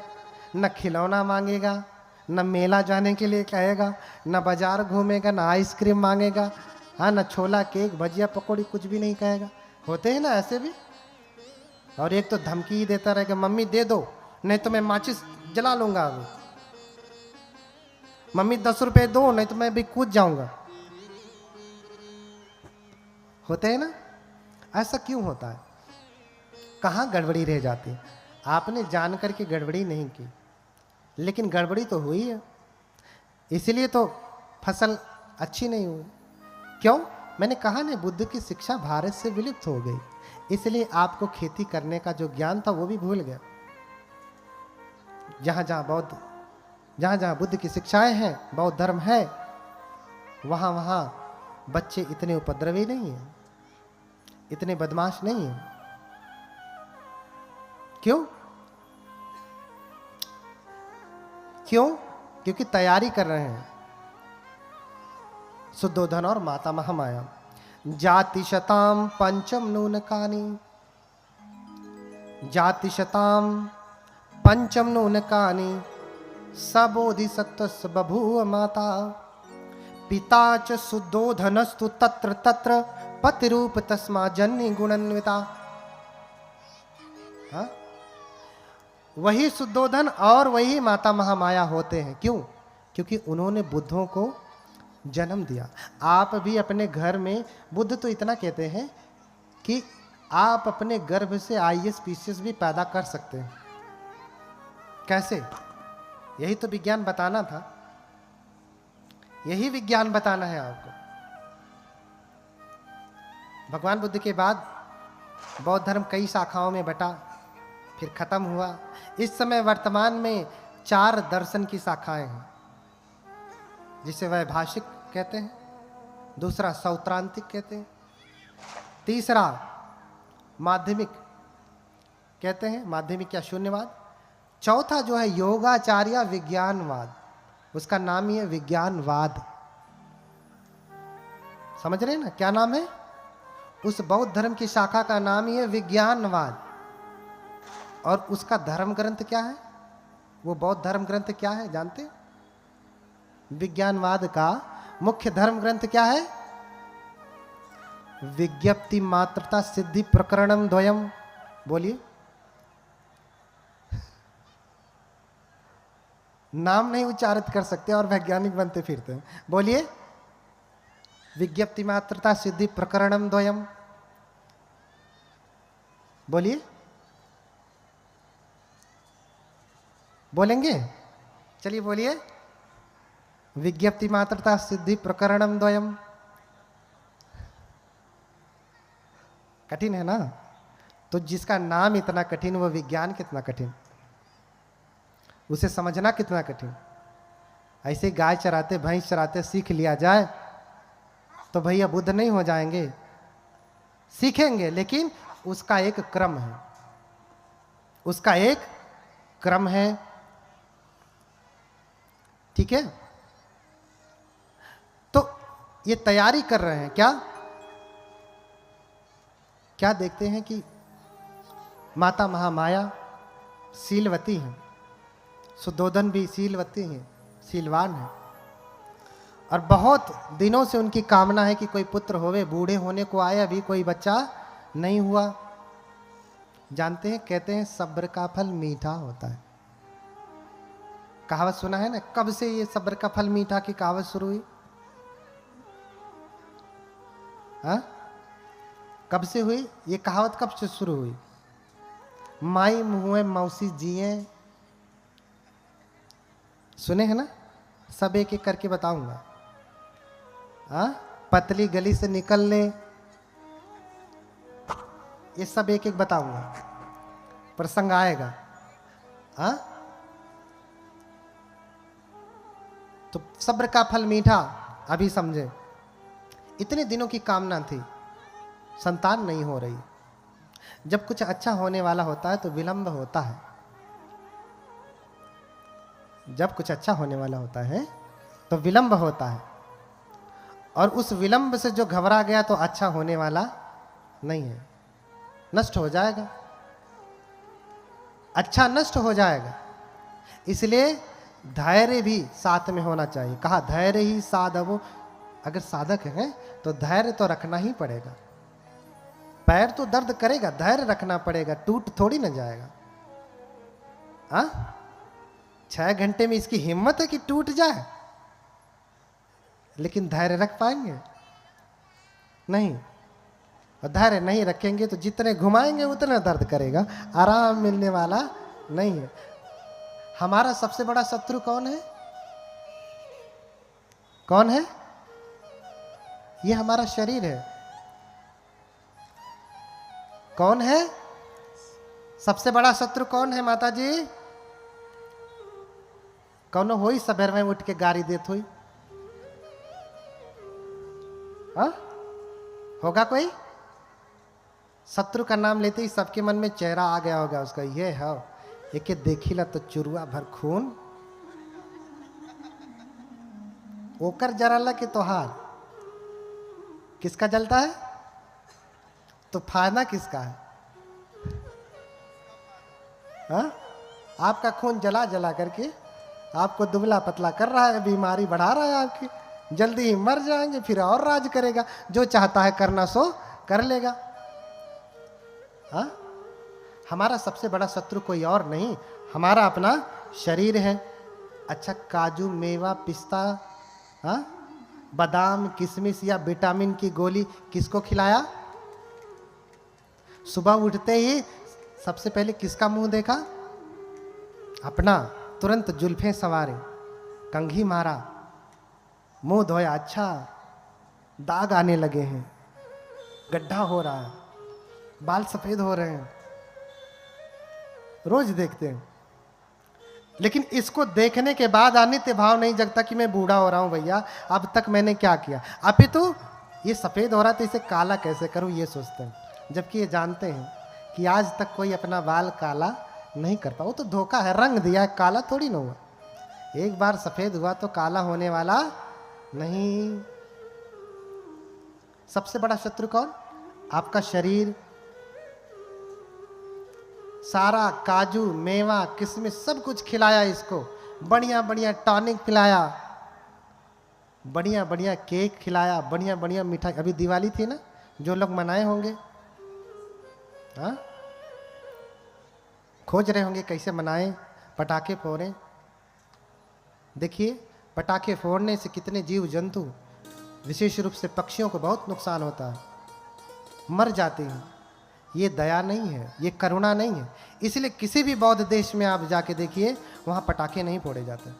न खिलौना मांगेगा, न मेला जाने के लिए कहेगा, न बाजार घूमेगा, न आइसक्रीम मांगेगा, हाँ, न छोला केक भजिया पकौड़ी, कुछ भी नहीं कहेगा। होते हैं ना ऐसे भी। और एक तो धमकी ही देता रहेगा, मम्मी दे दो नहीं तो मैं माचिस जला लूंगा, अभी मम्मी 10 रुपए दो नहीं तो मैं भी कूद जाऊंगा। होते हैं ना। ऐसा क्यों होता है? कहाँ गड़बड़ी रह जाती है? आपने जान करके गड़बड़ी नहीं की, लेकिन गड़बड़ी तो हुई है, इसलिए तो फसल अच्छी नहीं हुई। क्यों? मैंने कहा ना, बुद्ध की शिक्षा भारत से विलुप्त हो गई, इसलिए आपको खेती करने का जो ज्ञान था वो भी भूल गया। जहां जहां बुद्ध की शिक्षाएं हैं, बौद्ध धर्म है, वहां वहां बच्चे इतने उपद्रवी नहीं हैं, इतने बदमाश नहीं हैं। क्यों? क्योंकि तैयारी कर रहे हैं। शुद्धोधन और माता महामाया, जाति शताम पंचम नूनकानी, जाति शताम पंचम नूनकानी, सबोधि सत्वस्य बभूव माता, पिता च शुद्धोधनस्तु तत्र तत्र, पतिरूप तस्मा जन्नी गुणान्विता। हाँ? वही शुद्धोधन और वही माता महामाया होते हैं। क्यों? क्योंकि उन्होंने बुद्धों को जन्म दिया। आप भी अपने घर में, बुद्ध तो इतना कहते हैं कि आप अपने गर्भ से आईएएस पीसीएस भी पैदा कर सकते हैं। कैसे? यही तो विज्ञान बताना था, यही विज्ञान बताना है आपको। भगवान बुद्ध के बाद बौद्ध धर्म कई शाखाओं में बटा, फिर खत्म हुआ। इस समय वर्तमान में 4 दर्शन की शाखाएं हैं, जिसे वैभाषिक कहते हैं, दूसरा सौत्रांतिक कहते हैं, तीसरा माध्यमिक कहते हैं, माध्यमिक या शून्यवाद, चौथा जो है योगाचार्य विज्ञानवाद, उसका नाम ही है विज्ञानवाद। समझ रहे हैं ना क्या नाम है? उस बौद्ध धर्म की शाखा का नाम ही है विज्ञानवाद। और उसका धर्म ग्रंथ क्या है? वो बौद्ध धर्म ग्रंथ क्या है जानते? विज्ञानवाद का मुख्य धर्म ग्रंथ क्या है? विज्ञप्ति मात्रता सिद्धि प्रकरणम द्वयम। बोलिए, नाम नहीं उच्चारित कर सकते और वैज्ञानिक बनते फिरते हैं। बोलिए, विज्ञप्ति मात्रता सिद्धि प्रकरणम द्वयम। बोलिए, बोलेंगे? चलिए बोलिए, विज्ञप्ति मात्रता सिद्धि प्रकरणम द्वयम। कठिन है ना? तो जिसका नाम इतना कठिन, वो विज्ञान कितना कठिन, उसे समझना कितना कठिन। ऐसे गाय चराते भैंस चराते सीख लिया जाए तो भैया बुद्ध नहीं हो जाएंगे। सीखेंगे, लेकिन उसका एक क्रम है, उसका एक क्रम है। ठीक है? तो ये तैयारी कर रहे हैं क्या? क्या देखते हैं कि माता महामाया शीलवती हैं, सुदोधन भी शीलवती हैं, शीलवान है, और बहुत दिनों से उनकी कामना है कि कोई पुत्र होवे। बूढ़े होने को आए, अभी कोई बच्चा नहीं हुआ। जानते हैं, कहते हैं सब्र का फल मीठा होता है। कहावत सुना है ना? कब से ये सब्र का फल मीठा की कहावत शुरू हुई? हाँ, कब से हुई ये कहावत? कब से शुरू हुई? माई मुँह मौसी जिए, सुने हैं ना? सब एक एक करके बताऊंगा। हाँ, पतली गली से निकलने, ये सब एक एक बताऊंगा, प्रसंग आएगा। हाँ, तो सब्र का फल मीठा, अभी समझे। इतने दिनों की कामना थी, संतान नहीं हो रही। जब कुछ अच्छा होने वाला होता है तो विलंब होता है। जब कुछ अच्छा होने वाला होता है तो विलंब होता है, और उस विलंब से जो घबरा गया तो अच्छा होने वाला नहीं है, नष्ट हो जाएगा, अच्छा नष्ट हो जाएगा। इसलिए धैर्य भी साथ में होना चाहिए। कहा धैर्य ही साधवो। अगर साधक है तो धैर्य तो रखना ही पड़ेगा। पैर तो दर्द करेगा, धैर्य रखना पड़ेगा, टूट थोड़ी ना जाएगा। हाँ, 6 घंटे में इसकी हिम्मत है कि टूट जाए, लेकिन धैर्य रख पाएंगे? नहीं। और धैर्य नहीं रखेंगे तो जितने घुमाएंगे उतना दर्द करेगा, आराम मिलने वाला नहीं है। हमारा सबसे बड़ा शत्रु कौन है? कौन है? ये हमारा शरीर है। कौन है सबसे बड़ा शत्रु? कौन है माता जी? कौन होई सबेर में उठ के गाड़ी देत हुई? हाँ, होगा कोई? शत्रु का नाम लेते ही सबके मन में चेहरा आ गया होगा उसका। ये है एक देखिला तो चुरुआ भर खून, ओकर जराला के तोहार किसका जलता है? तो फायदा किसका है? हाँ? आपका खून जला जला करके आपको दुबला पतला कर रहा है, बीमारी बढ़ा रहा है आपकी। जल्दी ही मर जाएंगे, फिर और राज करेगा। जो चाहता है करना सो कर लेगा। हाँ, हमारा सबसे बड़ा शत्रु कोई और नहीं, हमारा अपना शरीर है। अच्छा, काजू मेवा पिस्ता, हाँ, बादाम किशमिश या विटामिन की गोली किसको खिलाया? सुबह उठते ही सबसे पहले किसका मुंह देखा? अपना। तुरंत जुल्फें संवारे, कंघी मारा, मुंह धोया। अच्छा, दाग आने लगे हैं, गड्ढा हो रहा है, बाल सफेद हो रहे हैं, रोज देखते हैं। लेकिन इसको देखने के बाद अनित्य भाव नहीं जगता कि मैं बूढ़ा हो रहा हूं भैया, अब तक मैंने क्या किया। अपितु ये सफेद हो रहा तो इसे काला कैसे करूं, ये सोचते हैं। जबकि ये जानते हैं कि आज तक कोई अपना बाल काला नहीं कर पाया। वो तो धोखा है, रंग दिया, काला थोड़ी ना हुआ। एक बार सफेद हुआ तो काला होने वाला नहीं। सबसे बड़ा शत्रु कौन? आपका शरीर। सारा काजू मेवा किशमिश सब कुछ खिलाया इसको, बढ़िया बढ़िया टॉनिक पिलाया, बढ़िया बढ़िया केक खिलाया, बढ़िया बढ़िया मिठाई। अभी दिवाली थी ना, जो लोग मनाए होंगे, हाँ, खोज रहे होंगे कैसे मनाएं, पटाखे फोड़ें। देखिए पटाखे फोड़ने से कितने जीव जंतु, विशेष रूप से पक्षियों को बहुत नुकसान होता है, मर जाते हैं। ये दया नहीं है, ये करुणा नहीं है। इसलिए किसी भी बौद्ध देश में आप जाके देखिए, वहाँ पटाखे नहीं फोड़े जाते।